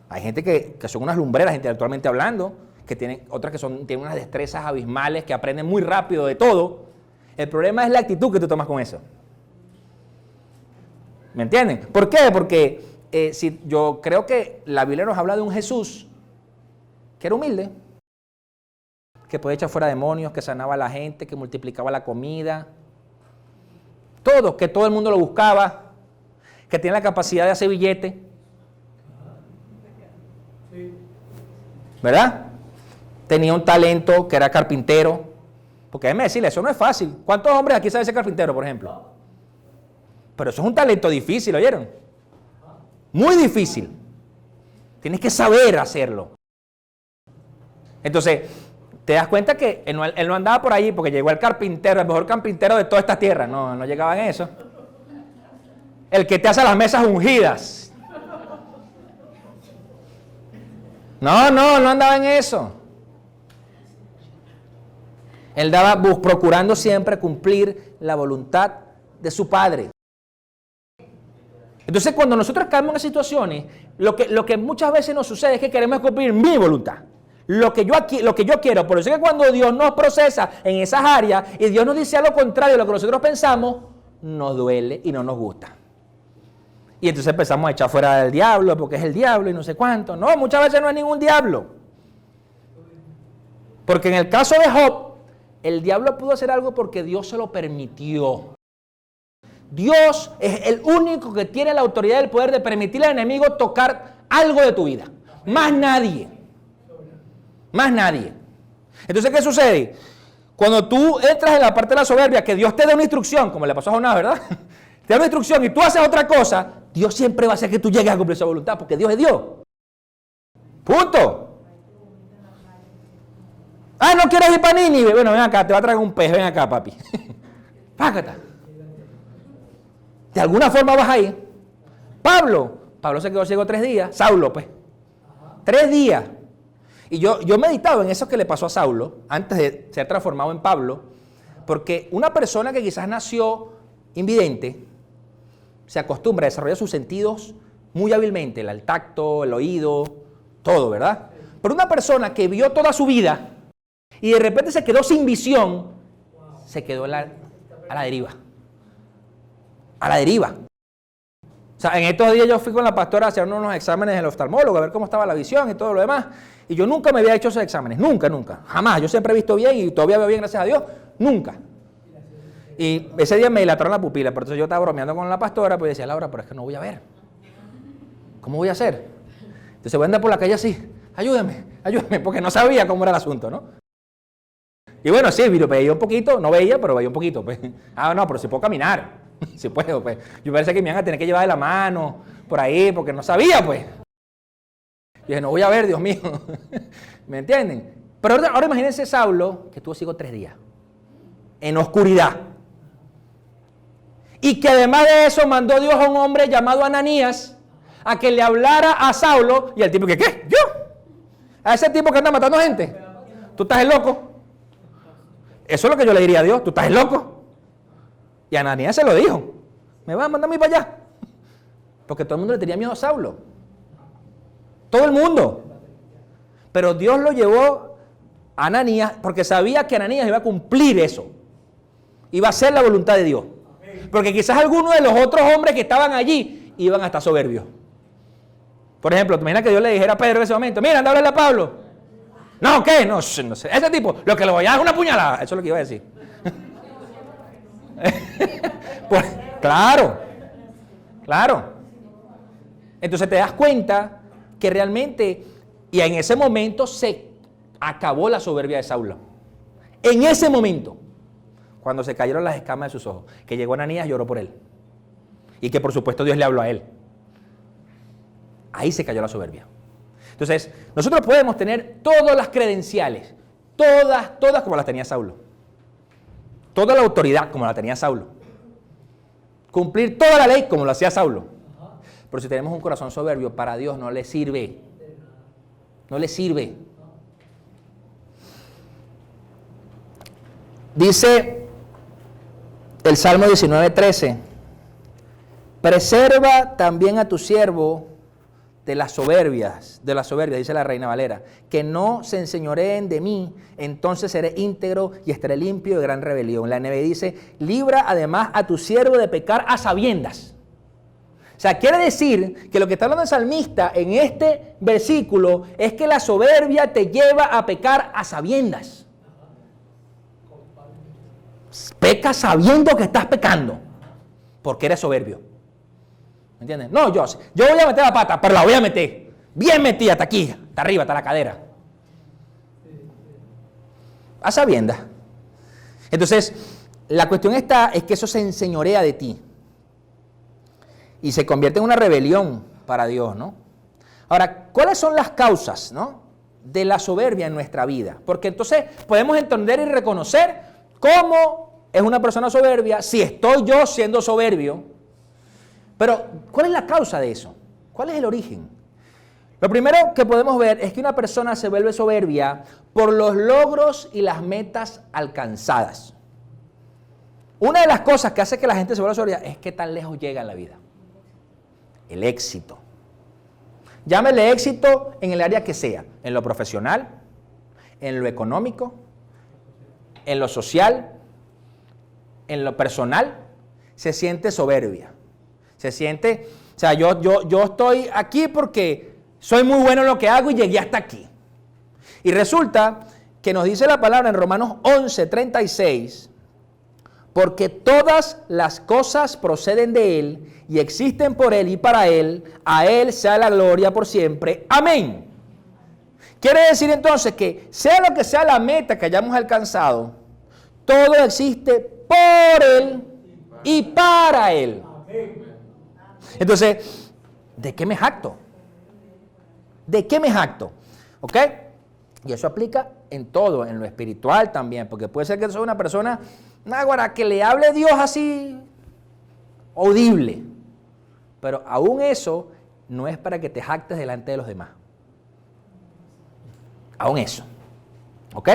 S1: Hay gente que son unas lumbreras intelectualmente hablando, que tienen otras que tienen unas destrezas abismales, que aprenden muy rápido de todo. El problema es la actitud que tú tomas con eso. ¿Me entienden? ¿Por qué? Porque si yo creo que la Biblia nos habla de un Jesús que era humilde, que podía echar fuera demonios, que sanaba a la gente, que multiplicaba la comida, que todo el mundo lo buscaba, que tiene la capacidad de hacer billete, ¿verdad? Tenía un talento que era carpintero, porque déjeme decirle, eso no es fácil. ¿Cuántos hombres aquí saben ser carpintero, por ejemplo? Pero eso es un talento difícil, ¿oyeron? Muy difícil. Tienes que saber hacerlo. Entonces, te das cuenta que él no andaba por allí porque llegó el carpintero, el mejor carpintero de toda esta tierra. No llegaba en eso. El que te hace las mesas ungidas. No andaba en eso. Él daba procurando siempre cumplir la voluntad de su Padre. Entonces, cuando nosotros caemos en situaciones, lo que muchas veces nos sucede es que queremos cumplir mi voluntad. Lo que yo quiero. Por eso es que cuando Dios nos procesa en esas áreas y Dios nos dice algo contrario a lo que nosotros pensamos, nos duele y no nos gusta. Y entonces empezamos a echar fuera del diablo porque es el diablo y no sé cuánto. No, muchas veces no es ningún diablo. Porque en el caso de Job, el diablo pudo hacer algo porque Dios se lo permitió. Dios es el único que tiene la autoridad y el poder de permitirle al enemigo tocar algo de tu vida. Más nadie. Más nadie. Entonces, ¿qué sucede? Cuando tú entras en la parte de la soberbia, que Dios te da una instrucción, como le pasó a Jonás, ¿verdad? Te da una instrucción y tú haces otra cosa, Dios siempre va a hacer que tú llegues a cumplir su voluntad, porque Dios es Dios. Punto. Ah, ¿no quieres ir para Nínive? Bueno, ven acá, te va a traer un pez, ven acá, papi. Págata. De alguna forma vas a ir. Pablo se quedó ciego 3 días. Saulo, pues. 3 días. Y yo meditaba en eso que le pasó a Saulo, antes de ser transformado en Pablo, porque una persona que quizás nació invidente, se acostumbra a desarrollar sus sentidos muy hábilmente, el tacto, el oído, todo, ¿verdad? Pero una persona que vio toda su vida y de repente se quedó sin visión, se quedó a la deriva. A la deriva. O sea, en estos días yo fui con la pastora a hacer unos exámenes del oftalmólogo, a ver cómo estaba la visión y todo lo demás. Y yo nunca me había hecho esos exámenes, nunca, jamás. Yo siempre he visto bien y todavía veo bien, gracias a Dios, nunca. Y ese día me dilataron la pupila, por eso yo estaba bromeando con la pastora, pues decía, Laura, pero es que no voy a ver. ¿Cómo voy a hacer? Entonces voy a andar por la calle así, ayúdame, porque no sabía cómo era el asunto, ¿no? Y bueno, sí, veía un poquito, no veía, pero veía un poquito. Pues. No, pero si puedo caminar, si puedo, pues. Yo pensé que me iban a tener que llevar de la mano por ahí, porque no sabía, pues. Y dije, no voy a ver, Dios mío. ¿Me entienden? Pero ahora imagínense Saulo, que estuvo ciego 3 días, en oscuridad. Y que además de eso mandó Dios a un hombre llamado Ananías a que le hablara a Saulo. Y el tipo que, ¿qué? ¿Yo? A ese tipo que anda matando gente. ¿Tú estás loco? Eso es lo que yo le diría a Dios. ¿Tú estás loco? Y Ananías se lo dijo. ¿Me vas a mandar a mí para allá? Porque todo el mundo le tenía miedo a Saulo. Todo el mundo. Pero Dios lo llevó a Ananías porque sabía que Ananías iba a cumplir eso. Iba a hacer la voluntad de Dios. Porque quizás algunos de los otros hombres que estaban allí iban a estar soberbios. Por ejemplo, ¿te imaginas que Dios le dijera a Pedro en ese momento, mira, anda a hablarle a Pablo? No, ¿qué? No, no sé. Ese tipo, lo que le voy a dar es una puñalada. Eso es lo que iba a decir. Pues, claro. Entonces te das cuenta que realmente, y en ese momento se acabó la soberbia de Saulo. En ese momento, cuando se cayeron las escamas de sus ojos, que llegó Ananías y lloró por él. Y que por supuesto Dios le habló a él. Ahí se cayó la soberbia. Entonces, nosotros podemos tener todas las credenciales, todas como las tenía Saulo. Toda la autoridad como la tenía Saulo. Cumplir toda la ley como lo hacía Saulo. Pero si tenemos un corazón soberbio, para Dios no le sirve. No le sirve. Dice el Salmo 19:13, preserva también a tu siervo de las soberbias, dice la Reina Valera, que no se enseñoreen de mí, entonces seré íntegro y estaré limpio de gran rebelión. La NB dice, libra además a tu siervo de pecar a sabiendas. O sea, quiere decir que lo que está hablando el salmista en este versículo es que la soberbia te lleva a pecar a sabiendas. Pecas sabiendo que estás pecando, porque eres soberbio. ¿Me entiendes? No, yo voy a meter la pata, pero la voy a meter bien metida hasta aquí, hasta arriba, hasta la cadera. A sabiendas. Entonces, la cuestión es que eso se enseñorea de ti. Y se convierte en una rebelión para Dios, ¿no? Ahora, ¿cuáles son las causas, ¿no?, de la soberbia en nuestra vida? Porque entonces podemos entender y reconocer cómo es una persona soberbia, si estoy yo siendo soberbio. Pero, ¿cuál es la causa de eso? ¿Cuál es el origen? Lo primero que podemos ver es que una persona se vuelve soberbia por los logros y las metas alcanzadas. Una de las cosas que hace que la gente se vuelva soberbia es qué tan lejos llega en la vida. El éxito. Llámele éxito en el área que sea, en lo profesional, en lo económico, en lo social, en lo personal, se siente soberbia. Se siente, o sea, yo estoy aquí porque soy muy bueno en lo que hago y llegué hasta aquí. Y resulta que nos dice la palabra en Romanos 11:36, porque todas las cosas proceden de Él y existen por Él y para Él, a Él sea la gloria por siempre. Amén. Quiere decir entonces que sea lo que sea la meta que hayamos alcanzado, todo existe por Él y para Él. Entonces, ¿de qué me jacto? ¿De qué me jacto? ¿Ok? Y eso aplica en todo, en lo espiritual también, porque puede ser que soy una persona, náguara, que le hable Dios así, audible. Pero aún eso no es para que te jactes delante de los demás. Aún eso. ¿Ok?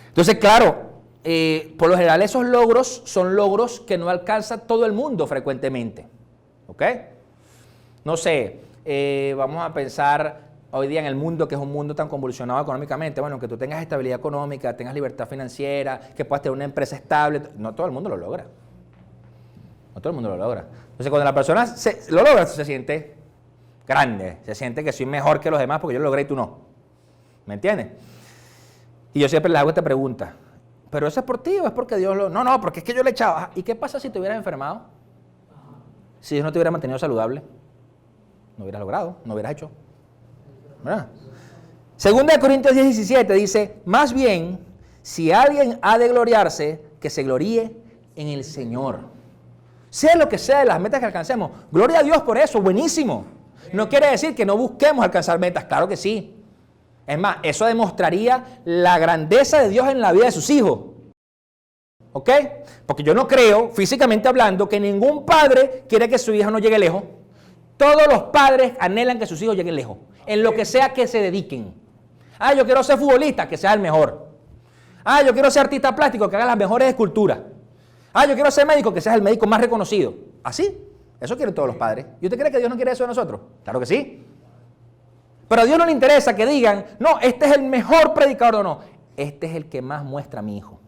S1: Entonces, claro, por lo general esos logros son logros que no alcanza todo el mundo frecuentemente. ¿Ok? No sé, vamos a pensar hoy día en el mundo, que es un mundo tan convulsionado económicamente. Bueno, que tú tengas estabilidad económica, tengas libertad financiera, que puedas tener una empresa estable. No todo el mundo lo logra. No todo el mundo lo logra. Entonces, cuando la persona lo logra, se siente grande, se siente que soy mejor que los demás porque yo lo logré y tú no. ¿Me entiendes? Y yo siempre le hago esta pregunta, ¿pero eso es por ti o es porque Dios lo...? No, porque es que yo le he echado. Ajá. ¿Y qué pasa si te hubieras enfermado? Si Dios no te hubiera mantenido saludable, no hubieras logrado, no hubieras hecho. ¿Verdad? Segunda de Corintios 10:17 dice, más bien, si alguien ha de gloriarse, que se gloríe en el Señor. Sea lo que sea de las metas que alcancemos, gloria a Dios por eso, buenísimo. No quiere decir que no busquemos alcanzar metas, claro que sí. Es más, eso demostraría la grandeza de Dios en la vida de sus hijos. ¿Ok? Porque yo no creo, físicamente hablando, que ningún padre quiere que su hijo no llegue lejos. Todos los padres anhelan que sus hijos lleguen lejos, en lo que sea que se dediquen. Ah, yo quiero ser futbolista, que sea el mejor. Ah, yo quiero ser artista plástico, que haga las mejores esculturas. Ah, yo quiero ser médico, que seas el médico más reconocido. ¿Así? Eso quieren todos los padres. ¿Y usted cree que Dios no quiere eso de nosotros? Claro que sí. Pero a Dios no le interesa que digan, no, este es el mejor predicador o no. Este es el que más muestra a mi hijo.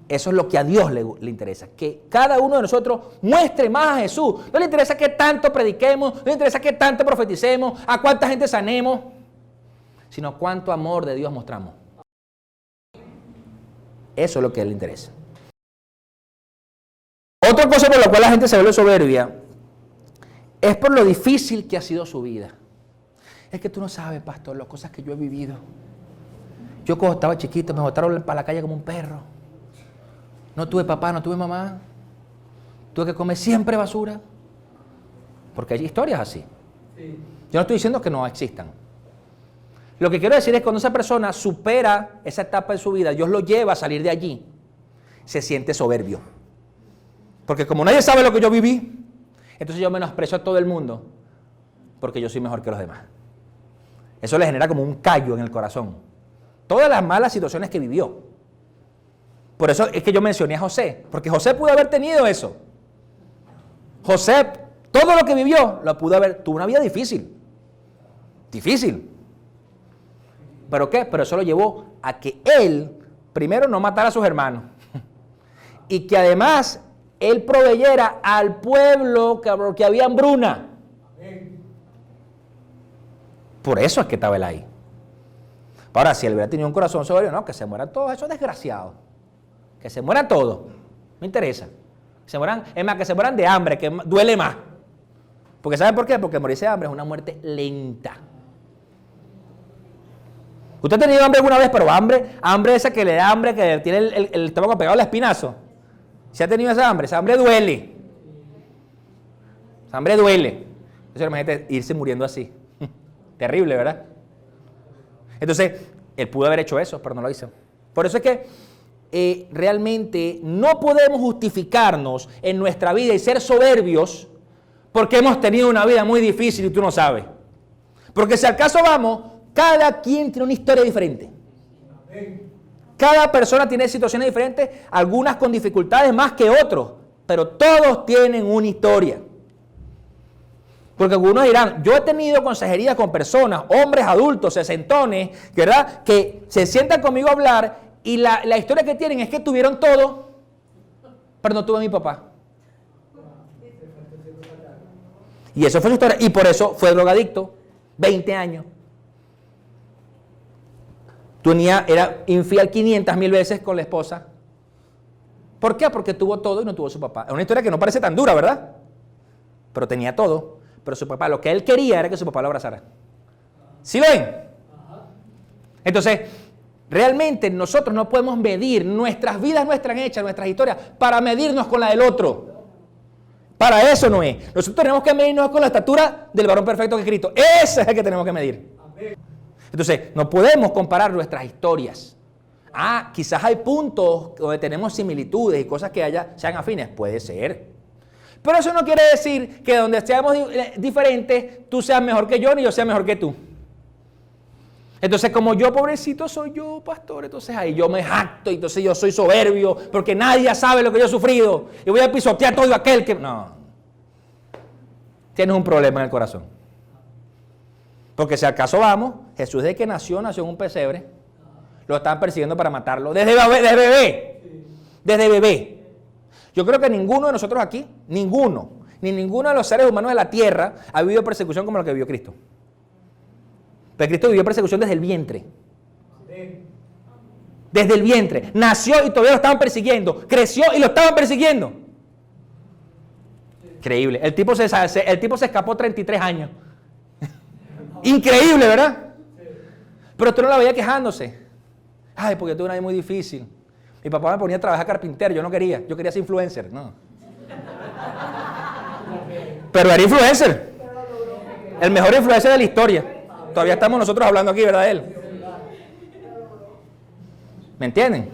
S1: Eso es lo que a Dios le interesa, que cada uno de nosotros muestre más a Jesús. No le interesa qué tanto prediquemos, no le interesa qué tanto profeticemos, a cuánta gente sanemos, sino cuánto amor de Dios mostramos. Eso es lo que a Él le interesa. Otra cosa por la cual la gente se vuelve soberbia es por lo difícil que ha sido su vida. Es que tú no sabes, pastor, las cosas que yo he vivido. Yo cuando estaba chiquito me botaron para la calle como un perro. No tuve papá, no tuve mamá. Tuve que comer siempre basura. Porque hay historias así. Sí. Yo no estoy diciendo que no existan. Lo que quiero decir es que cuando esa persona supera esa etapa de su vida, Dios lo lleva a salir de allí, se siente soberbio. Porque como nadie sabe lo que yo viví, entonces yo menosprecio a todo el mundo porque yo soy mejor que los demás. Eso le genera como un callo en el corazón. Todas las malas situaciones que vivió. Por eso es que yo mencioné a José, porque José pudo haber tenido eso. José, todo lo que vivió, lo pudo haber, tuvo una vida difícil. Difícil. ¿Pero qué? Pero eso lo llevó a que él, primero, no matara a sus hermanos. Y que además, él proveyera al pueblo que había hambruna. Por eso es que estaba él ahí. Ahora, si él hubiera tenido un corazón soberbio, no, que se mueran todos esos desgraciados. Que se mueran todos. Me interesa. Que se mueran, es más, que se mueran de hambre, que duele más. Porque ¿saben por qué? Porque morirse de hambre es una muerte lenta. ¿Usted ha tenido hambre alguna vez? Pero hambre esa que le da hambre, que tiene el estómago pegado al espinazo. ¿Si ha tenido esa hambre duele. Esa hambre duele. Entonces imagínate irse muriendo así. Terrible, ¿verdad? Entonces, él pudo haber hecho eso, pero no lo hizo. Por eso es que realmente no podemos justificarnos en nuestra vida y ser soberbios porque hemos tenido una vida muy difícil y tú no sabes. Porque si al caso vamos, cada quien tiene una historia diferente. Cada persona tiene situaciones diferentes, algunas con dificultades más que otros, pero todos tienen una historia. Porque algunos dirán, yo he tenido consejería con personas, hombres adultos, sesentones, ¿verdad? Que se sientan conmigo a hablar y la historia que tienen es que tuvieron todo, pero no tuve a mi papá. Y eso fue su historia. Y por eso fue drogadicto, 20 años. Era infiel 500,000 veces con la esposa. ¿Por qué? Porque tuvo todo y no tuvo a su papá. Es una historia que no parece tan dura, ¿verdad? Pero tenía todo. Pero su papá, lo que él quería era que su papá lo abrazara. ¿Sí lo ven? Entonces, realmente nosotros no podemos medir nuestras vidas, nuestras hechas, nuestras historias, para medirnos con la del otro. Para eso no es. Nosotros tenemos que medirnos con la estatura del varón perfecto que es Cristo. Ese es el que tenemos que medir. Entonces, no podemos comparar nuestras historias. Quizás hay puntos donde tenemos similitudes y cosas que sean afines. Puede ser. Pero eso no quiere decir que donde seamos diferentes, tú seas mejor que yo ni yo sea mejor que tú. Entonces, como yo, pobrecito, soy yo, pastor, entonces ahí yo me jacto, entonces yo soy soberbio, porque nadie sabe lo que yo he sufrido, y voy a pisotear todo aquel que... No. Tienes un problema en el corazón. Porque si al caso vamos, Jesús desde que nació en un pesebre, lo estaban persiguiendo para matarlo, desde bebé. Yo creo que ninguno de nosotros aquí, ni ninguno de los seres humanos de la tierra ha vivido persecución como lo que vivió Cristo. Pero Cristo vivió persecución desde el vientre. Desde el vientre. Nació y todavía lo estaban persiguiendo. Creció y lo estaban persiguiendo. Increíble. El tipo se escapó 33 años. Increíble, ¿verdad? Pero tú no la veías quejándose. Ay, porque tuve una vida muy difícil. Mi papá me ponía a trabajar carpintero, yo no quería. Yo quería ser influencer, no. Pero era influencer. El mejor influencer de la historia. Todavía estamos nosotros hablando aquí, ¿verdad? Él. ¿Me entienden?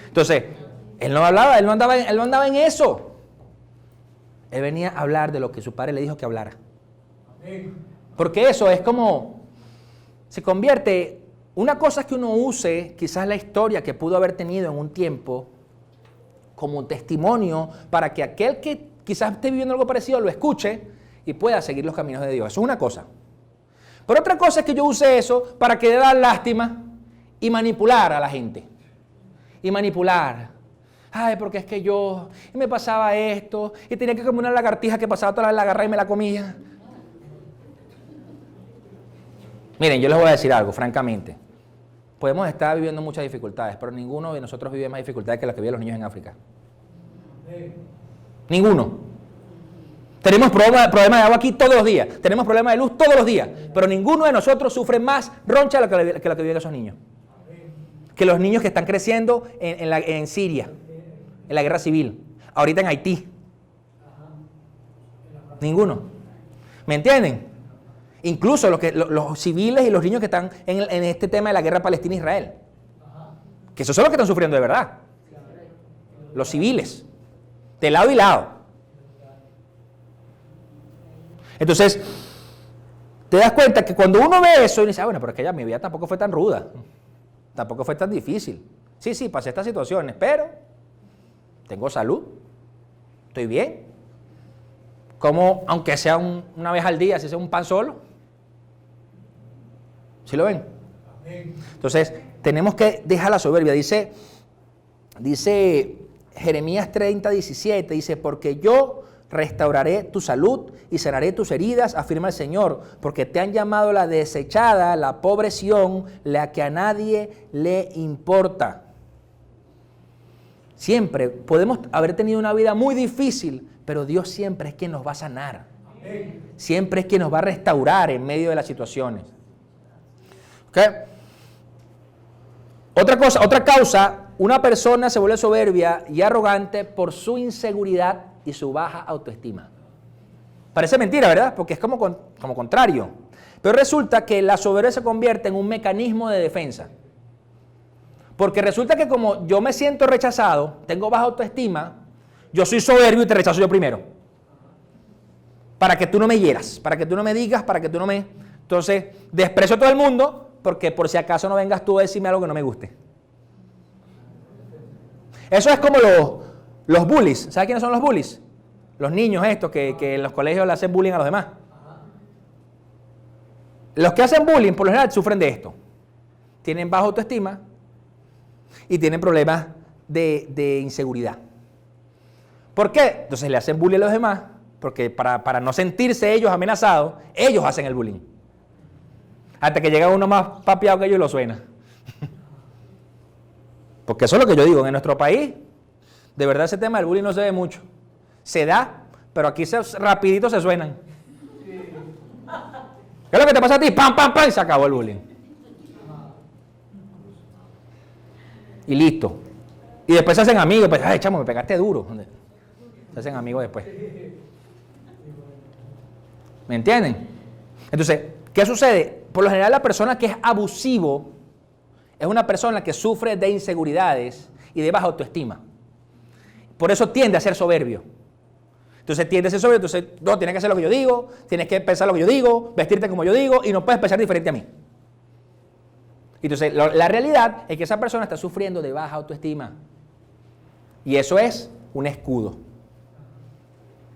S1: Entonces, él no andaba en eso. Él venía a hablar de lo que su padre le dijo que hablara. Porque eso es como, se convierte, una cosa es que uno use quizás la historia que pudo haber tenido en un tiempo como testimonio para que aquel que quizás esté viviendo algo parecido lo escuche y pueda seguir los caminos de Dios. Eso es una cosa. Pero otra cosa es que yo use eso para que dé lástima y manipular a la gente. Y manipular. Ay, porque es que yo, y me pasaba esto, y tenía que comer una lagartija que pasaba toda la agarraba y me la comía. Miren, yo les voy a decir algo, francamente. Podemos estar viviendo muchas dificultades, pero ninguno de nosotros vive más dificultades que las que viven los niños en África. Ninguno. Tenemos problemas de agua aquí todos los días, tenemos problemas de luz todos los días, pero ninguno de nosotros sufre más roncha que lo que viven esos niños. Que los niños que están creciendo en Siria, en la guerra civil, ahorita en Haití. Ninguno. ¿Me entienden? Incluso los civiles y los niños que están en este tema de la guerra Palestina-Israel. Que esos son los que están sufriendo de verdad. Los civiles. De lado y lado. Entonces, te das cuenta que cuando uno ve eso, y dice, bueno, pero es que ya mi vida tampoco fue tan ruda. Tampoco fue tan difícil. Sí, pasé estas situaciones, pero tengo salud. Estoy bien. Como, aunque sea una vez al día, si sea un pan solo. ¿Sí lo ven? Entonces, tenemos que dejar la soberbia. Dice Jeremías 30:17, dice, porque yo restauraré tu salud y sanaré tus heridas, afirma el Señor, porque te han llamado la desechada, la pobre Sión, la que a nadie le importa. Siempre podemos haber tenido una vida muy difícil, pero Dios siempre es quien nos va a sanar. Siempre es quien nos va a restaurar en medio de las situaciones. ¿Okay? Otra causa, una persona se vuelve soberbia y arrogante por su inseguridad y su baja autoestima. Parece mentira, ¿verdad? Porque es como contrario. Pero resulta que la soberbia se convierte en un mecanismo de defensa. Porque resulta que como yo me siento rechazado, tengo baja autoestima, yo soy soberbio y te rechazo yo primero. Para que tú no me hieras, para que tú no me digas, para que tú no me... Entonces, desprecio a todo el mundo, porque por si acaso no vengas tú a decirme algo que no me guste. Eso es como los bullies. ¿Sabes quiénes son los bullies? Los niños estos que en los colegios le hacen bullying a los demás. Los que hacen bullying, por lo general, sufren de esto. Tienen baja autoestima y tienen problemas de inseguridad. ¿Por qué? Entonces le hacen bullying a los demás, porque para no sentirse ellos amenazados, ellos hacen el bullying. Hasta que llega uno más papeado que ellos y lo suena. Porque eso es lo que yo digo, en nuestro país, de verdad ese tema del bullying no se ve mucho. Se da, pero aquí rapidito se suenan. ¿Qué es lo que te pasa a ti? ¡Pam, pam, pam! Y se acabó el bullying. Y listo. Y después se hacen amigos, pues, ay, chamo, me pegaste duro. Se hacen amigos después. ¿Me entienden? Entonces, ¿qué sucede? Por lo general la persona que es abusivo es una persona que sufre de inseguridades y de baja autoestima. Por eso tiende a ser soberbio. Entonces tiende a ser soberbio, entonces no, tienes que hacer lo que yo digo, tienes que pensar lo que yo digo, vestirte como yo digo y no puedes pensar diferente a mí. Entonces la realidad es que esa persona está sufriendo de baja autoestima. Y eso es un escudo.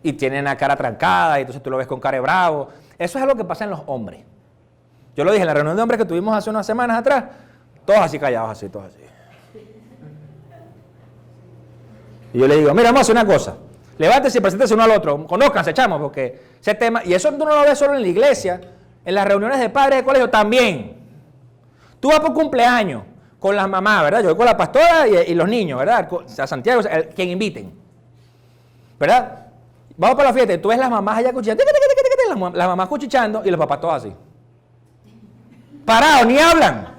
S1: Y tiene la cara trancada y entonces tú lo ves con cara de bravo. Eso es algo que pasa en los hombres. Yo lo dije en la reunión de hombres que tuvimos hace unas semanas atrás. Todos así callados, así, todos así. Y yo le digo, mira, vamos a hacer una cosa. Levántese y preséntese uno al otro. Conózcanse, chamos, porque ese tema... Y eso tú no lo ves solo en la iglesia. En las reuniones de padres de colegio también. Tú vas por cumpleaños con las mamás, ¿verdad? Yo voy con la pastora y los niños, ¿verdad? A Santiago, quien inviten. ¿Verdad? Vamos para la fiesta y tú ves las mamás allá cuchichando. Las mamás cuchichando y los papás todos así. Parados, ni hablan.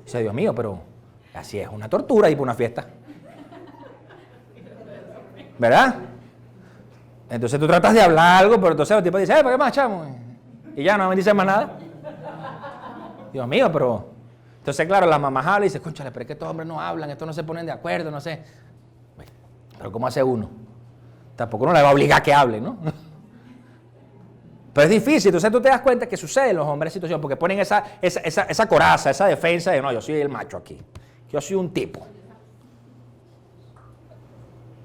S1: Dice, Dios mío, pero así es una tortura ir por una fiesta. ¿Verdad? Entonces tú tratas de hablar algo, pero entonces el tipo dice, ¿para qué más, chamo? Y ya no me dicen más nada. Dios mío, pero... Entonces, claro, las mamás hablan y dicen, cónchale, pero es que estos hombres no hablan, estos no se ponen de acuerdo, no sé. Pero ¿cómo hace uno? Tampoco uno le va a obligar a que hable, ¿no? Pero es difícil, entonces tú te das cuenta que sucede en los hombres situación, porque ponen esa coraza, esa defensa de, no, yo soy el macho aquí, yo soy un tipo.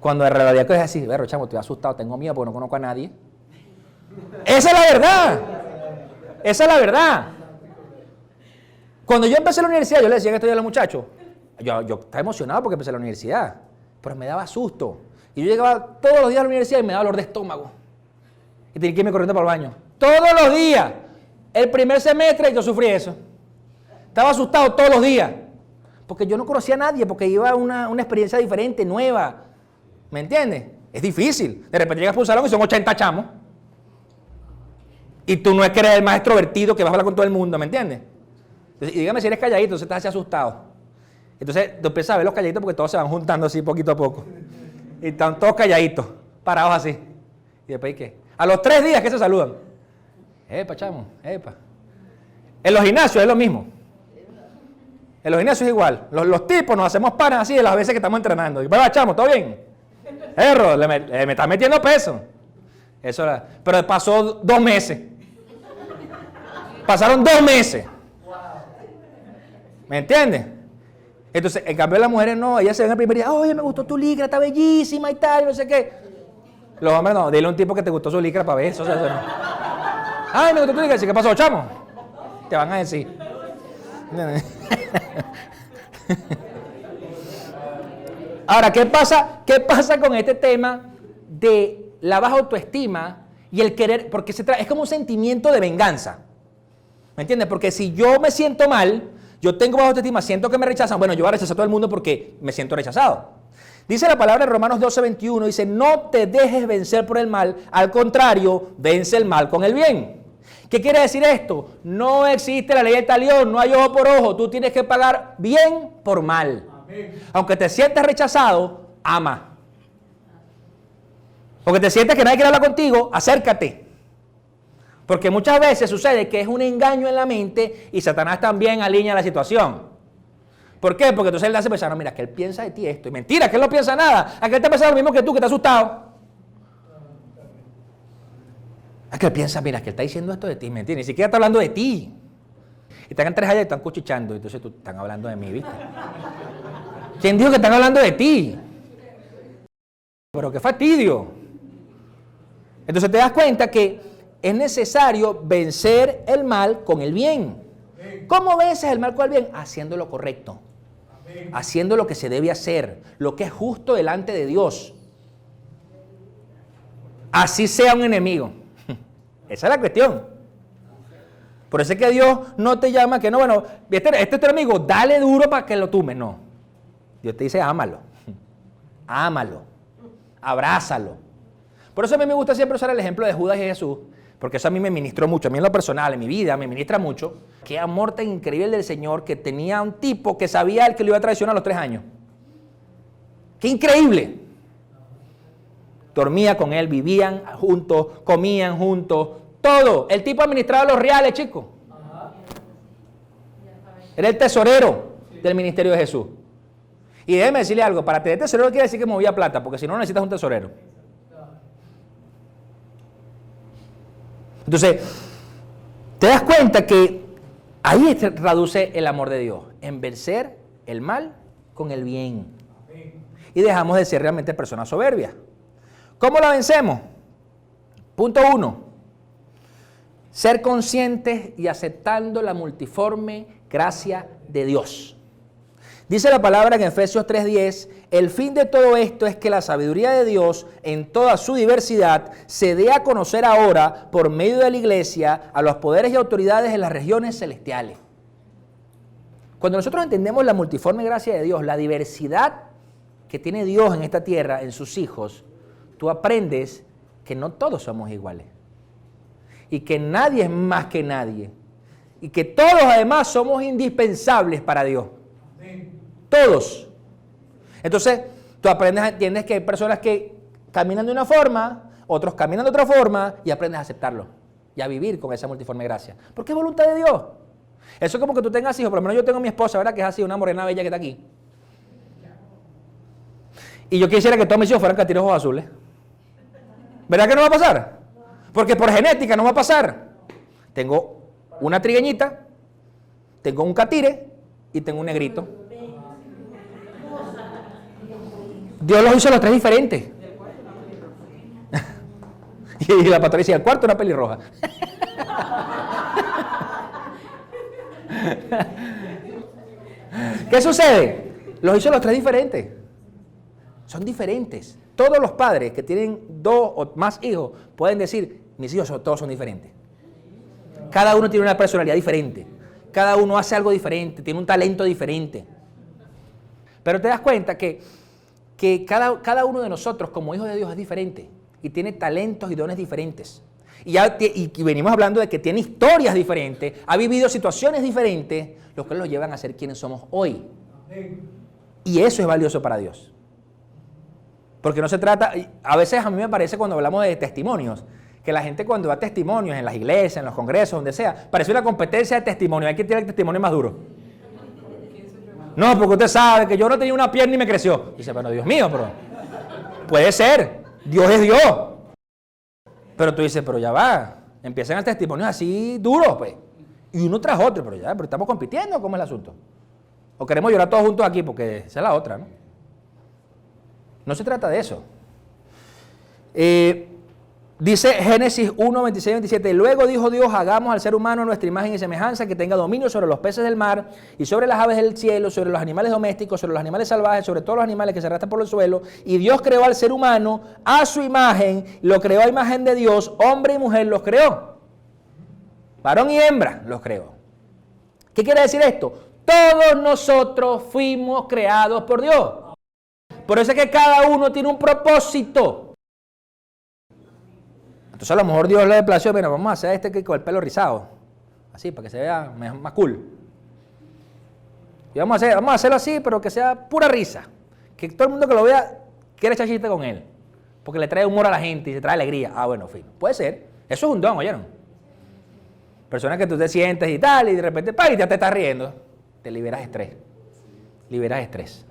S1: Cuando en realidad es así, verro, chamo, estoy asustado, tengo miedo porque no conozco a nadie. Esa es la verdad. Esa es la verdad. Cuando yo empecé la universidad, yo le decía que esto a los muchachos, Yo estaba emocionado porque empecé la universidad, pero me daba susto. Y yo llegaba todos los días a la universidad y me daba dolor de estómago. Y tenía que irme corriendo para el baño. Todos los días. El primer semestre yo sufrí eso. Estaba asustado todos los días. Porque yo no conocía a nadie, porque iba a una experiencia diferente, nueva. ¿Me entiendes? Es difícil. De repente llegas a un salón y son 80 chamos. Y tú no es que eres el más extrovertido que vas a hablar con todo el mundo, ¿me entiendes? Entonces, y dígame si eres calladito, entonces estás así asustado. Entonces tú empiezas a ver los calladitos porque todos se van juntando así poquito a poco. Y están todos calladitos, parados así. ¿Y después qué? A los 3 días que se saludan. Epa, chamo, epa. En los gimnasios es lo mismo. En los gimnasios es igual. Los tipos nos hacemos panas así de las veces que estamos entrenando. Y va, chamo, ¿todo bien? Erro, me estás metiendo peso. Eso era. Pero pasó 2 meses. Pasaron 2 meses. ¿Me entiendes? Entonces, en cambio las mujeres no, ellas se ven el primer día, oye, me gustó tu licra, está bellísima y tal, y no sé qué. Los hombres no, dile a un tipo que te gustó su licra para ver eso. O sea, no. Ay, me gustó tu licra, ¿qué pasó, chamo? Te van a decir. Ahora, ¿qué pasa con este tema de la baja autoestima y el querer? Porque es como un sentimiento de venganza. ¿Me entiendes? Porque si yo me siento mal, yo tengo baja autoestima, siento que me rechazan, bueno, yo voy a rechazar a todo el mundo porque me siento rechazado. Dice la palabra en Romanos 12:21, dice, no te dejes vencer por el mal, al contrario, vence el mal con el bien. ¿Qué quiere decir esto? No existe la ley del talión, no hay ojo por ojo, tú tienes que pagar bien por mal. Amén. Aunque te sientas rechazado, ama. Porque te sientes que nadie quiere hablar contigo, acércate. Porque muchas veces sucede que es un engaño en la mente y Satanás también alinea la situación. ¿Por qué? Porque entonces él hace pensar, no, mira, que él piensa de ti esto. Y mentira, que él no piensa nada. Aquel está pensando lo mismo que tú, que está asustado. Aquel piensa, mira, que él está diciendo esto de ti, mentira, ni siquiera está hablando de ti. Y están 3 allá y están cuchichando, entonces tú están hablando de mí, ¿viste? ¿Quién dijo que están hablando de ti? Pero qué fastidio. Entonces te das cuenta que es necesario vencer el mal con el bien. ¿Cómo vences el mal con el bien? Haciendo lo correcto. Haciendo lo que se debe hacer, lo que es justo delante de Dios. Así sea un enemigo. Esa es la cuestión. Por eso es que Dios no te llama que no, bueno, este es tu amigo, dale duro para que lo tumes. No. Dios te dice, ámalo. Ámalo. Abrázalo. Por eso a mí me gusta siempre usar el ejemplo de Judas y Jesús, porque eso a mí me ministró mucho, a mí en lo personal, en mi vida, me ministra mucho. Qué amor tan increíble del Señor que tenía un tipo que sabía el que lo iba a traicionar a los 3 años. ¡Qué increíble! Dormía con él, vivían juntos, comían juntos, todo. El tipo administraba los reales, chicos. Era el tesorero del ministerio de Jesús. Y déjeme decirle algo, para tener tesorero quiere decir que movía plata, porque si no necesitas un tesorero. Entonces, te das cuenta que ahí se traduce el amor de Dios, en vencer el mal con el bien. Y dejamos de ser realmente personas soberbias. ¿Cómo la vencemos? Punto 1. Ser conscientes y aceptando la multiforme gracia de Dios. Dice la palabra en Efesios 3:10, el fin de todo esto es que la sabiduría de Dios en toda su diversidad se dé a conocer ahora por medio de la iglesia a los poderes y autoridades en las regiones celestiales. Cuando nosotros entendemos la multiforme gracia de Dios, la diversidad que tiene Dios en esta tierra, en sus hijos, tú aprendes que no todos somos iguales y que nadie es más que nadie y que todos además somos indispensables para Dios. Todos. Entonces, tú aprendes, entiendes que hay personas que caminan de una forma, otros caminan de otra forma y aprendes a aceptarlo y a vivir con esa multiforme gracia. Porque es voluntad de Dios. Eso es como que tú tengas hijos, por lo menos yo tengo a mi esposa, ¿verdad? Que es así, una morena bella que está aquí. Y yo quisiera que todos mis hijos fueran catirojos azules. ¿Verdad que no va a pasar? Porque por genética no va a pasar. Tengo una trigueñita, tengo un catire y tengo un negrito. Dios los hizo los 3 diferentes. Y la pastora decía, el cuarto una pelirroja. ¿Qué sucede? Los hizo los tres diferentes. Son diferentes. Todos los padres que tienen 2 o más hijos pueden decir, mis hijos todos son diferentes. Cada uno tiene una personalidad diferente. Cada uno hace algo diferente, tiene un talento diferente. Pero te das cuenta que cada uno de nosotros como hijos de Dios es diferente y tiene talentos y dones diferentes. Y venimos hablando de que tiene historias diferentes, ha vivido situaciones diferentes, lo que los llevan a ser quienes somos hoy. Y eso es valioso para Dios. Porque no se trata, a veces a mí me parece cuando hablamos de testimonios, que la gente cuando da testimonios en las iglesias, en los congresos, donde sea, parece una competencia de testimonio, hay que tirar el testimonio más duro. No, porque usted sabe que yo no tenía una pierna y me creció. Dice, bueno, Dios mío, pero puede ser, Dios es Dios. Pero tú dices, pero ya va, empiezan el testimonio así duros, pues. Y uno tras otro, pero estamos compitiendo, ¿cómo es el asunto? O queremos llorar todos juntos aquí, porque esa es la otra, ¿no? No se trata de eso. Dice Génesis 1, 26 y 27, luego dijo Dios, hagamos al ser humano a nuestra imagen y semejanza, que tenga dominio sobre los peces del mar y sobre las aves del cielo, sobre los animales domésticos, sobre los animales salvajes, sobre todos los animales que se arrastran por el suelo. Y Dios creó al ser humano a su imagen, lo creó a imagen de Dios, hombre y mujer los creó. Varón y hembra los creó. ¿Qué quiere decir esto? Todos nosotros fuimos creados por Dios. Por eso es que cada uno tiene un propósito. Entonces a lo mejor Dios le plació, mira, vamos a hacer que con el pelo rizado. Así, para que se vea más cool. Y vamos a hacerlo así, pero que sea pura risa. Que todo el mundo que lo vea quiere echar chiste con él. Porque le trae humor a la gente y se trae alegría. Ah, bueno, fin. Puede ser. Eso es un don, ¿oyeron? Personas que tú te sientes y tal, y de repente, y ya te estás riendo. Te liberas estrés. Liberas estrés.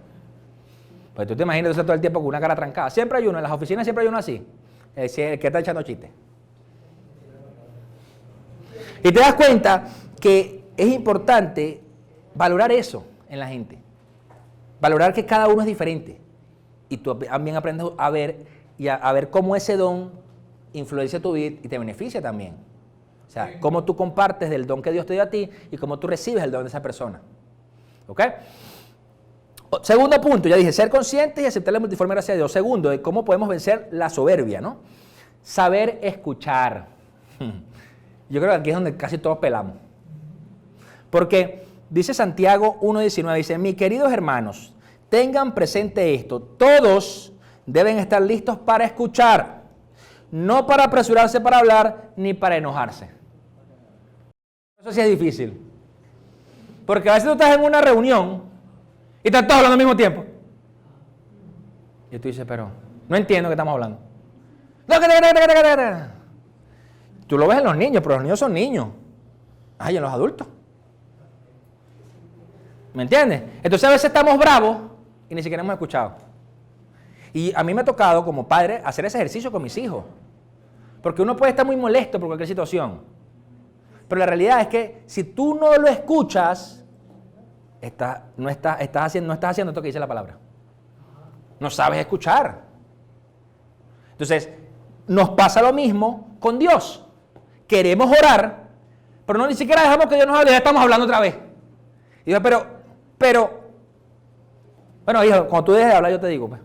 S1: Pues tú te imaginas tú estás todo el tiempo con una cara trancada. Siempre hay uno, en las oficinas siempre hay uno así. El que está echando chistes. Y te das cuenta que es importante valorar eso en la gente. Valorar que cada uno es diferente. Y tú también aprendes a ver cómo ese don influencia tu vida y te beneficia también. O sea, cómo tú compartes del don que Dios te dio a ti y cómo tú recibes el don de esa persona. ¿Ok? Segundo punto, ya dije, ser conscientes y aceptar la multiforme gracia de Dios. Segundo, de cómo podemos vencer la soberbia, ¿no? Saber escuchar. Yo creo que aquí es donde casi todos pelamos. Porque dice Santiago 1:19, dice, mis queridos hermanos, tengan presente esto, todos deben estar listos para escuchar, no para apresurarse para hablar, ni para enojarse. Eso sí es difícil. Porque a veces tú estás en una reunión y están todos hablando al mismo tiempo. Y tú dices, pero no entiendo qué estamos hablando. Tú lo ves en los niños, pero los niños son niños. Ay, en los adultos. ¿Me entiendes? Entonces a veces estamos bravos y ni siquiera hemos escuchado. Y a mí me ha tocado como padre hacer ese ejercicio con mis hijos. Porque uno puede estar muy molesto por cualquier situación. Pero la realidad es que si tú no lo escuchas, no estás haciendo esto que dice la palabra. No sabes escuchar. Entonces, nos pasa lo mismo con Dios. Queremos orar, pero no ni siquiera dejamos que Dios nos hable, ya estamos hablando otra vez. Y yo, bueno, hijo, cuando tú dejes de hablar, yo te digo, pues.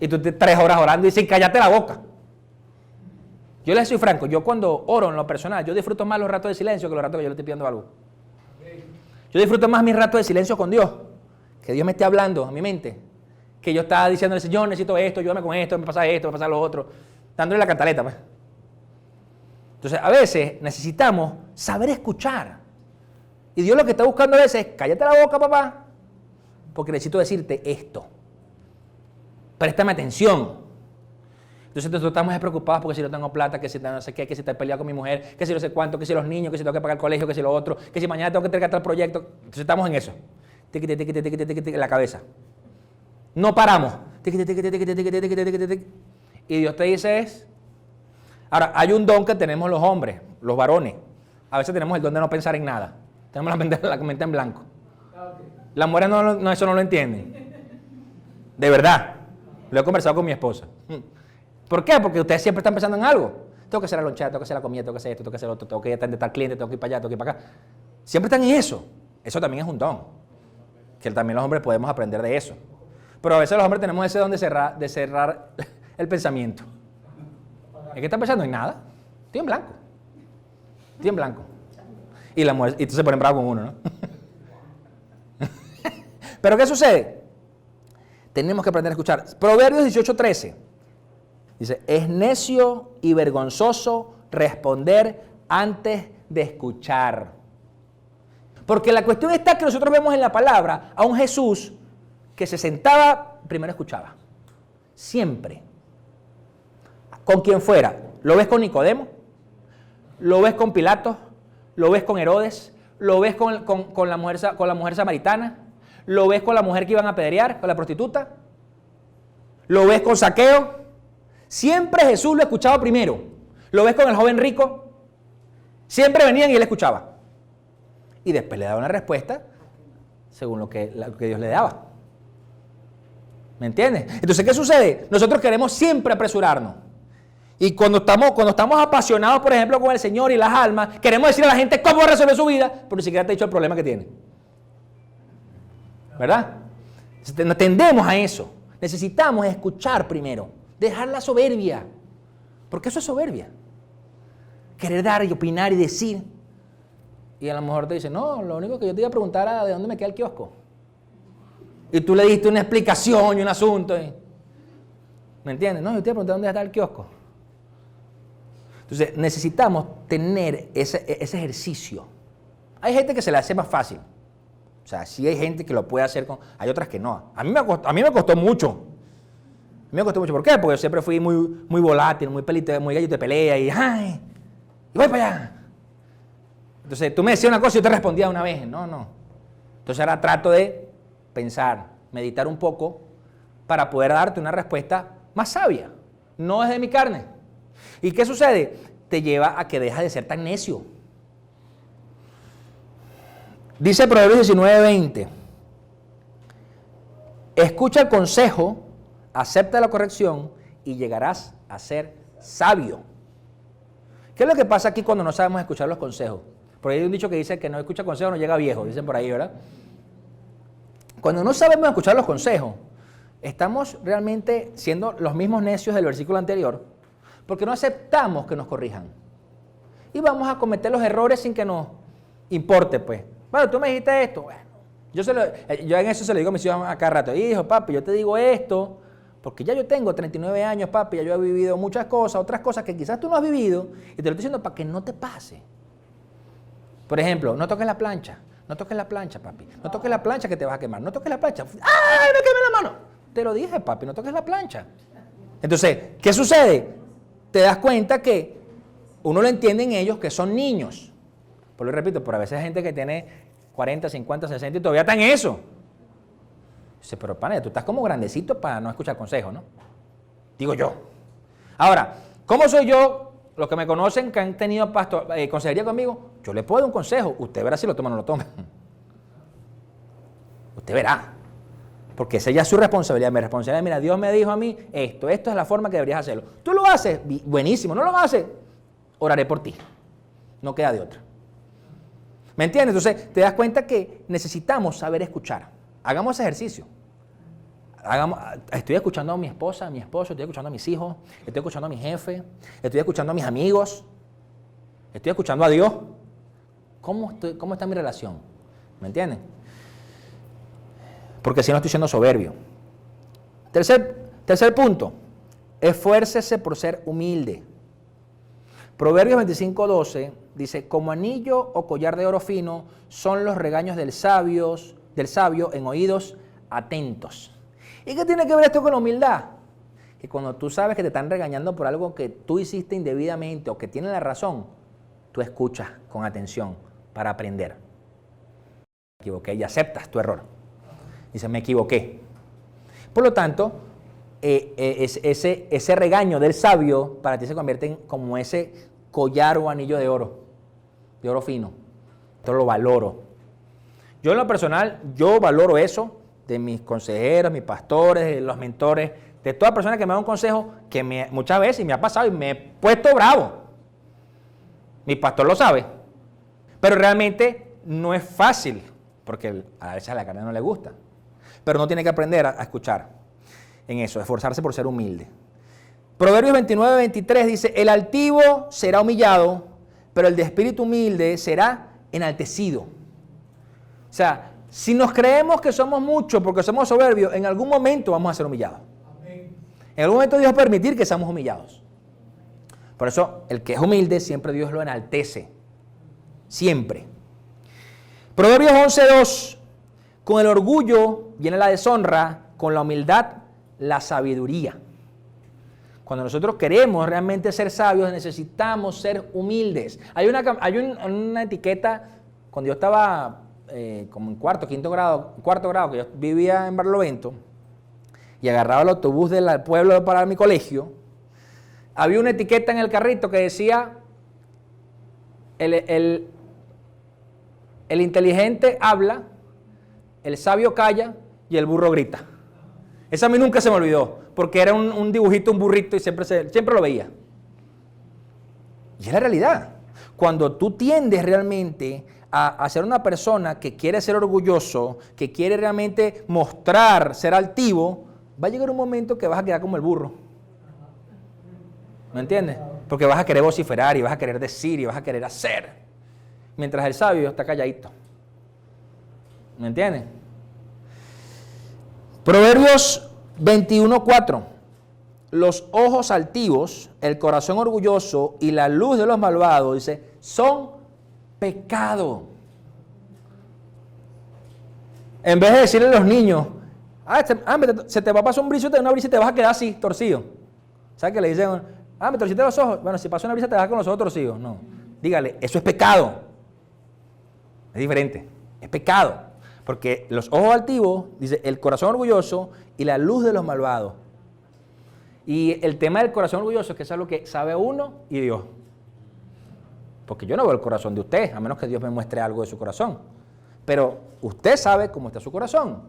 S1: Y tú 3 horas orando y dices, cállate la boca. Yo les soy franco, yo cuando oro en lo personal, yo disfruto más los ratos de silencio que los ratos que yo le estoy pidiendo algo. Yo disfruto más mis ratos de silencio con Dios, que Dios me esté hablando a mi mente, que yo estaba diciéndole, Señor, necesito esto, ayúdame con esto, me pasa lo otro, dándole la cantaleta, pues. Entonces, a veces necesitamos saber escuchar. Y Dios lo que está buscando a veces es, cállate la boca, papá, porque necesito decirte esto. Préstame atención. Entonces nosotros estamos preocupados porque si no tengo plata, que si no sé qué, que si estoy peleado con mi mujer, que si no sé cuánto, que si los niños, que si tengo que pagar el colegio, que si lo otro, que si mañana tengo que entregar tal proyecto. Entonces estamos en eso. Tiqui, tiqui, tiqui, tiqui, tiqui, tiqui, en la cabeza. No paramos. Tiqui, tiqui, tiqui, tiqui, tiqui, tiqui, tiqui, tiqui, tiqui. Y Dios te dice es... Ahora, hay un don que tenemos los hombres, los varones. A veces tenemos el don de no pensar en nada. Tenemos la mente en blanco. Las mujeres eso no lo entienden. De verdad. Lo he conversado con mi esposa. ¿Por qué? Porque ustedes siempre están pensando en algo. Tengo que hacer la lonchera, tengo que hacer la comida, tengo que hacer esto, tengo que hacer lo otro, tengo que atender tal cliente, tengo que ir para allá, tengo que ir para acá. Siempre están en eso. Eso también es un don. que también los hombres podemos aprender de eso. Pero a veces los hombres tenemos ese don de cerrar el pensamiento. ¿En qué estás pensando? En nada. Estoy en blanco. Estoy en blanco. Y la mujer, y tú se ponen bravo con uno, ¿no? Pero ¿qué sucede? Tenemos que aprender a escuchar. Proverbios 18:13. Dice, es necio y vergonzoso responder antes de escuchar. Porque la cuestión está que nosotros vemos en la palabra a un Jesús que se sentaba, primero escuchaba. Siempre. Con quien fuera. ¿Lo ves con Nicodemo? ¿Lo ves con Pilato? ¿Lo ves con Herodes? ¿Lo ves con la mujer samaritana? ¿Lo ves con la mujer que iban a apedrear, con la prostituta? ¿Lo ves con Zaqueo? Siempre Jesús lo escuchaba primero. ¿Lo ves con el joven rico? Siempre venían y él escuchaba. Y después le daba una respuesta según lo que Dios le daba. ¿Me entiendes? Entonces, ¿qué sucede? Nosotros queremos siempre apresurarnos. Y cuando estamos apasionados, por ejemplo, con el Señor y las almas, queremos decirle a la gente cómo resolver su vida, pero ni siquiera te he dicho el problema que tiene. ¿Verdad? Tendemos a eso. Necesitamos escuchar primero. Dejar la soberbia. Porque eso es soberbia. Querer dar y opinar y decir. Y a lo mejor te dice, no, lo único que yo te iba a preguntar era de dónde me queda el kiosco. Y tú le diste una explicación y un asunto. ¿Me entiendes? No, yo te iba a preguntar dónde está el kiosco. Entonces, necesitamos tener ese ejercicio. Hay gente que se le hace más fácil. O sea, sí hay gente que lo puede hacer, hay otras que no. A mí me costó mucho. A mí me costó mucho. ¿Por qué? Porque yo siempre fui muy volátil, muy gallito de pelea y voy para allá. Entonces, tú me decías una cosa y yo te respondía una vez. No. Entonces, ahora trato de pensar, meditar un poco para poder darte una respuesta más sabia. No es de mi carne. ¿Y qué sucede? Te lleva a que dejas de ser tan necio. Dice Proverbios 19:20. Escucha el consejo, acepta la corrección y llegarás a ser sabio. ¿Qué es lo que pasa aquí cuando no sabemos escuchar los consejos? Porque hay un dicho que dice que no escucha consejos no llega viejo, dicen por ahí, ¿verdad? Cuando no sabemos escuchar los consejos, estamos realmente siendo los mismos necios del versículo anterior, porque no aceptamos que nos corrijan. Y vamos a cometer los errores sin que nos importe, pues. Bueno, tú me dijiste esto. Bueno, yo en eso se lo digo a mis hijos a cada rato. Hijo, papi, yo te digo esto, porque ya yo tengo 39 años, papi, ya yo he vivido muchas cosas, otras cosas que quizás tú no has vivido, y te lo estoy diciendo para que no te pase. Por ejemplo, no toques la plancha. No toques la plancha, papi. No toques la plancha que te vas a quemar. No toques la plancha. ¡Ay, me quemé la mano! Te lo dije, papi, no toques la plancha. Entonces, ¿qué sucede? Te das cuenta que uno lo entiende en ellos que son niños. Por lo repito, pero a veces hay gente que tiene 40, 50, 60 y todavía está en eso. Dice, pero pana, tú estás como grandecito para no escuchar consejos, ¿no? Digo yo. Ahora, ¿cómo soy yo? Los que me conocen, que han tenido consejería conmigo, yo le puedo dar un consejo. Usted verá si lo toma o no lo toma. Usted verá. Porque esa ya es su responsabilidad. Mi responsabilidad, mira, Dios me dijo a mí, esto es la forma que deberías hacerlo. Tú lo haces, buenísimo. No lo haces, oraré por ti. No queda de otra. ¿Me entiendes? Entonces, te das cuenta que necesitamos saber escuchar. Hagamos ese ejercicio. Estoy escuchando a mi esposa, a mi esposo, estoy escuchando a mis hijos, estoy escuchando a mi jefe, estoy escuchando a mis amigos, estoy escuchando a Dios. ¿Cómo está mi relación? ¿Me entienden? Porque si no estoy siendo soberbio. Tercer punto, esfuércese por ser humilde. Proverbios 25:12 dice, como anillo o collar de oro fino son los regaños del sabio en oídos atentos. ¿Y qué tiene que ver esto con la humildad? Que cuando tú sabes que te están regañando por algo que tú hiciste indebidamente o que tienen la razón, tú escuchas con atención para aprender. Me equivoqué y aceptas tu error. Dice, me equivoqué. Por lo tanto, ese regaño del sabio para ti se convierte en como ese collar o anillo de oro fino. Esto lo valoro. Yo en lo personal, yo valoro eso de mis consejeros, mis pastores, de los mentores, de toda persona que me da un consejo que muchas veces me ha pasado y me he puesto bravo. Mi pastor lo sabe. Pero realmente no es fácil porque a veces a la carne no le gusta. Pero uno tiene que aprender a escuchar en eso, esforzarse por ser humilde. Proverbios 29, 23 dice, el altivo será humillado, pero el de espíritu humilde será enaltecido. O sea, si nos creemos que somos muchos porque somos soberbios, en algún momento vamos a ser humillados. Amén. En algún momento Dios va a permitir que seamos humillados. Por eso, el que es humilde, siempre Dios lo enaltece. Siempre. Proverbios 11:2. Con el orgullo viene la deshonra, con la humildad la sabiduría. Cuando nosotros queremos realmente ser sabios, necesitamos ser humildes. Hay una etiqueta, cuando yo estaba como en cuarto grado, que yo vivía en Barlovento, y agarraba el autobús del pueblo para mi colegio, había una etiqueta en el carrito que decía, el inteligente habla, el sabio calla y el burro grita. Esa a mí nunca se me olvidó, porque era un dibujito, un burrito, y siempre lo veía. Y es la realidad. Cuando tú tiendes realmente a ser una persona que quiere ser orgulloso, que quiere realmente mostrar ser altivo, va a llegar un momento que vas a quedar como el burro. ¿Me entiendes? Porque vas a querer vociferar y vas a querer decir y vas a querer hacer. Mientras el sabio está calladito. ¿Me entiendes? Proverbios 21:4. Los ojos altivos, el corazón orgulloso y la luz de los malvados, dice, son pecado. En vez de decirle a los niños, se te va a pasar un briso, una brisa y te vas a quedar así, torcido. ¿Sabes qué le dicen? Me torciste los ojos. Bueno, si pasa una brisa te vas con los ojos torcidos. No. Dígale, eso es pecado. Es diferente. Es pecado. Porque los ojos altivos, dice, el corazón orgulloso y la luz de los malvados. Y el tema del corazón orgulloso es que es algo que sabe uno y Dios. Porque yo no veo el corazón de usted, a menos que Dios me muestre algo de su corazón. Pero usted sabe cómo está su corazón.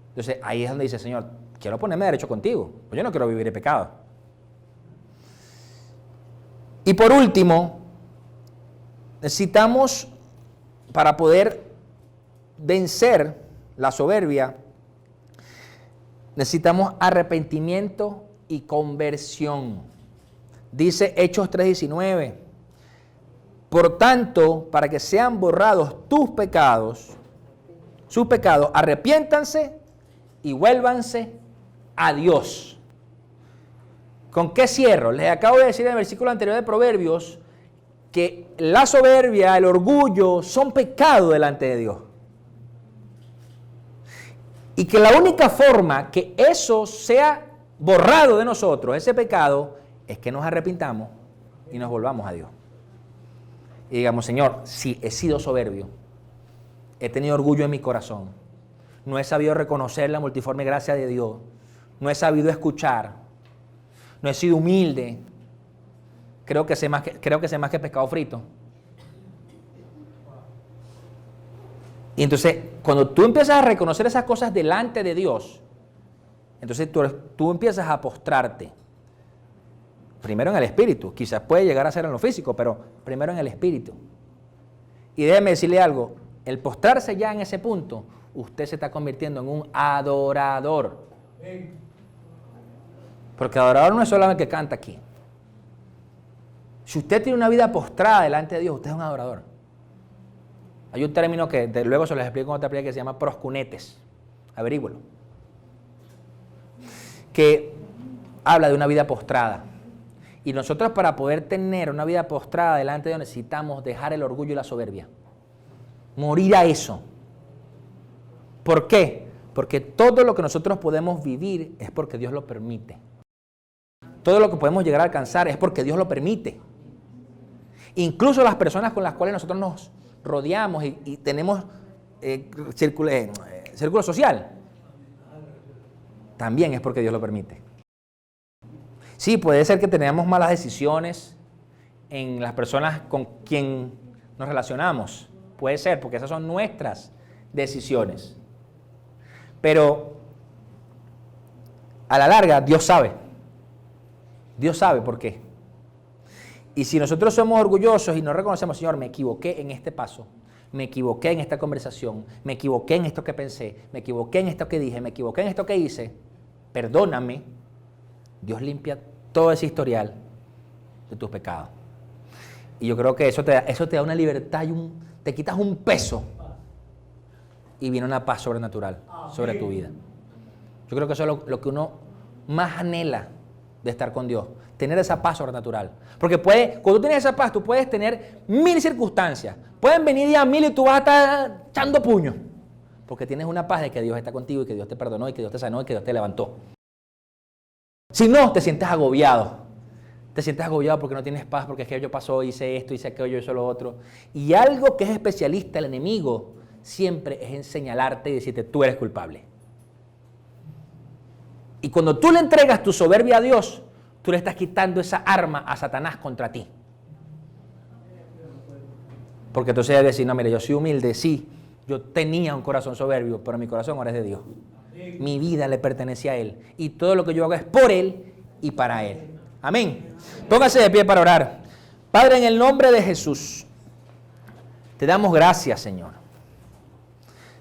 S1: Entonces ahí es donde dice, Señor, quiero ponerme derecho contigo. Pues yo no quiero vivir en pecado. Y por último, necesitamos, para poder vencer la soberbia, necesitamos arrepentimiento y conversión. Dice Hechos 3:19, por tanto, para que sean borrados sus pecados, arrepiéntanse y vuélvanse a Dios. ¿Con qué cierro? Les acabo de decir en el versículo anterior de Proverbios que la soberbia, el orgullo, son pecado delante de Dios. Y que la única forma que eso sea borrado de nosotros, ese pecado, es que nos arrepintamos y nos volvamos a Dios. Y digamos, Señor, sí, he sido soberbio, he tenido orgullo en mi corazón, no he sabido reconocer la multiforme gracia de Dios, no he sabido escuchar, no he sido humilde, creo que sé más que pescado frito. Y entonces, cuando tú empiezas a reconocer esas cosas delante de Dios, entonces tú empiezas a postrarte. Primero en el espíritu, quizás puede llegar a ser en lo físico, pero primero en el espíritu. Y déjeme decirle algo, el postrarse ya en ese punto, usted se está convirtiendo en un adorador. Porque adorador no es solamente el que canta aquí. Si usted tiene una vida postrada delante de Dios, usted es un adorador. Hay un término que luego se los explico en otra película que se llama proscunetes. Averígüelo. Que habla de una vida postrada. Y nosotros, para poder tener una vida postrada delante de Dios, necesitamos dejar el orgullo y la soberbia. Morir a eso. ¿Por qué? Porque todo lo que nosotros podemos vivir es porque Dios lo permite. Todo lo que podemos llegar a alcanzar es porque Dios lo permite. Incluso las personas con las cuales nosotros nos rodeamos y tenemos círculo social, también es porque Dios lo permite. Sí, puede ser que tengamos malas decisiones en las personas con quien nos relacionamos. Puede ser, porque esas son nuestras decisiones. Pero a la larga, Dios sabe. Dios sabe por qué. Y si nosotros somos orgullosos y no reconocemos, Señor, me equivoqué en este paso, me equivoqué en esta conversación, me equivoqué en esto que pensé, me equivoqué en esto que dije, me equivoqué en esto que hice, perdóname, Dios limpia todo ese historial de tus pecados. Y yo creo que eso te da una libertad y te quitas un peso y viene una paz sobrenatural sobre tu vida. Yo creo que eso es lo que uno más anhela de estar con Dios, tener esa paz sobrenatural. Porque cuando tú tienes esa paz, tú puedes tener 1000 circunstancias. Pueden venir días 1000 y tú vas a estar echando puños. Porque tienes una paz de que Dios está contigo y que Dios te perdonó y que Dios te sanó y que Dios te levantó. Si no, te sientes agobiado. Te sientes agobiado porque no tienes paz, porque es que yo pasó, hice esto, hice aquello, hice lo otro. Y algo que es especialista, el enemigo, siempre es en señalarte y decirte, tú eres culpable. Y cuando tú le entregas tu soberbia a Dios, tú le estás quitando esa arma a Satanás contra ti. Porque entonces él decir, no, mire, yo soy humilde, sí, yo tenía un corazón soberbio, pero mi corazón ahora es de Dios. Mi vida le pertenece a Él. Y todo lo que yo hago es por Él y para Él. Amén. Póngase de pie para orar. Padre, en el nombre de Jesús, te damos gracias, Señor.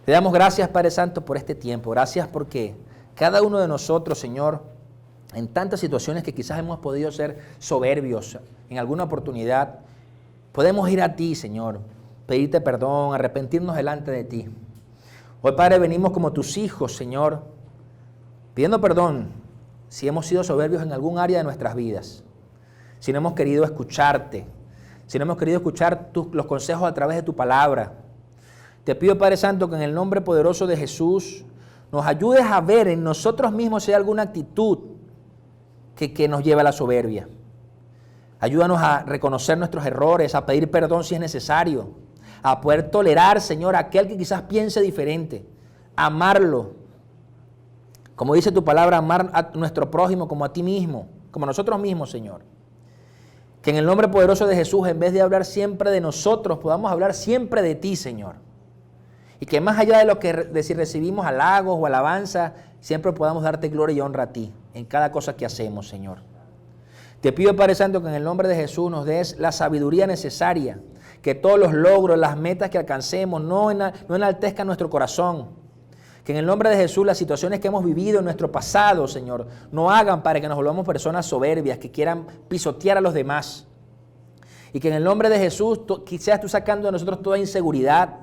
S1: Te damos gracias, Padre Santo, por este tiempo. Gracias porque cada uno de nosotros, Señor, en tantas situaciones que quizás hemos podido ser soberbios en alguna oportunidad, podemos ir a ti, Señor, pedirte perdón, arrepentirnos delante de ti. Hoy, Padre, venimos como tus hijos, Señor, pidiendo perdón si hemos sido soberbios en algún área de nuestras vidas, si no hemos querido escucharte, si no hemos querido escuchar los consejos a través de tu palabra. Te pido, Padre Santo, que en el nombre poderoso de Jesús nos ayudes a ver en nosotros mismos si hay alguna actitud que nos lleva a la soberbia. Ayúdanos a reconocer nuestros errores, a pedir perdón si es necesario, a poder tolerar, Señor, a aquel que quizás piense diferente, amarlo. Como dice tu palabra, amar a nuestro prójimo como a ti mismo, como a nosotros mismos, Señor. Que en el nombre poderoso de Jesús, en vez de hablar siempre de nosotros, podamos hablar siempre de ti, Señor. Y que más allá de si recibimos halagos o alabanza, siempre podamos darte gloria y honra a ti en cada cosa que hacemos, Señor. Te pido, Padre Santo, que en el nombre de Jesús nos des la sabiduría necesaria, que todos los logros, las metas que alcancemos no enaltezcan nuestro corazón. Que en el nombre de Jesús las situaciones que hemos vivido en nuestro pasado, Señor, no hagan para que nos volvamos personas soberbias, que quieran pisotear a los demás. Y que en el nombre de Jesús seas tú sacando de nosotros toda inseguridad,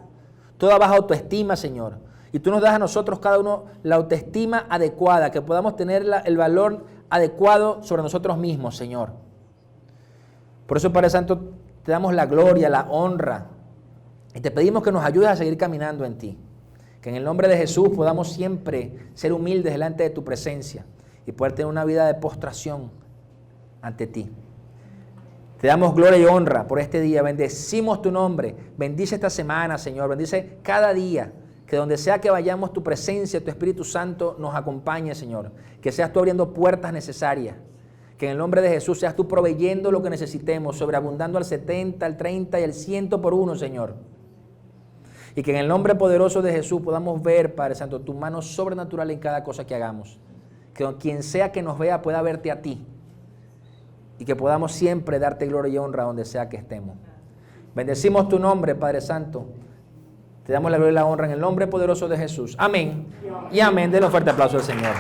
S1: toda baja autoestima, Señor. Y tú nos das a nosotros cada uno la autoestima adecuada, que podamos tener el valor adecuado sobre nosotros mismos, Señor. Por eso, Padre Santo, te damos la gloria, la honra. Y te pedimos que nos ayudes a seguir caminando en ti. Que en el nombre de Jesús podamos siempre ser humildes delante de tu presencia y poder tener una vida de postración ante ti. Te damos gloria y honra por este día. Bendecimos tu nombre. Bendice esta semana, Señor. Bendice cada día. Que donde sea que vayamos, tu presencia, tu Espíritu Santo nos acompañe, Señor. Que seas tú abriendo puertas necesarias. Que en el nombre de Jesús seas tú proveyendo lo que necesitemos, sobreabundando al 70, al 30 y al 100 por uno, Señor. Y que en el nombre poderoso de Jesús podamos ver, Padre Santo, tu mano sobrenatural en cada cosa que hagamos. Que quien sea que nos vea pueda verte a ti. Y que podamos siempre darte gloria y honra donde sea que estemos. Bendecimos tu nombre, Padre Santo. Te damos la gloria y la honra en el nombre poderoso de Jesús. Amén. Y amén. Den un fuerte aplauso al Señor.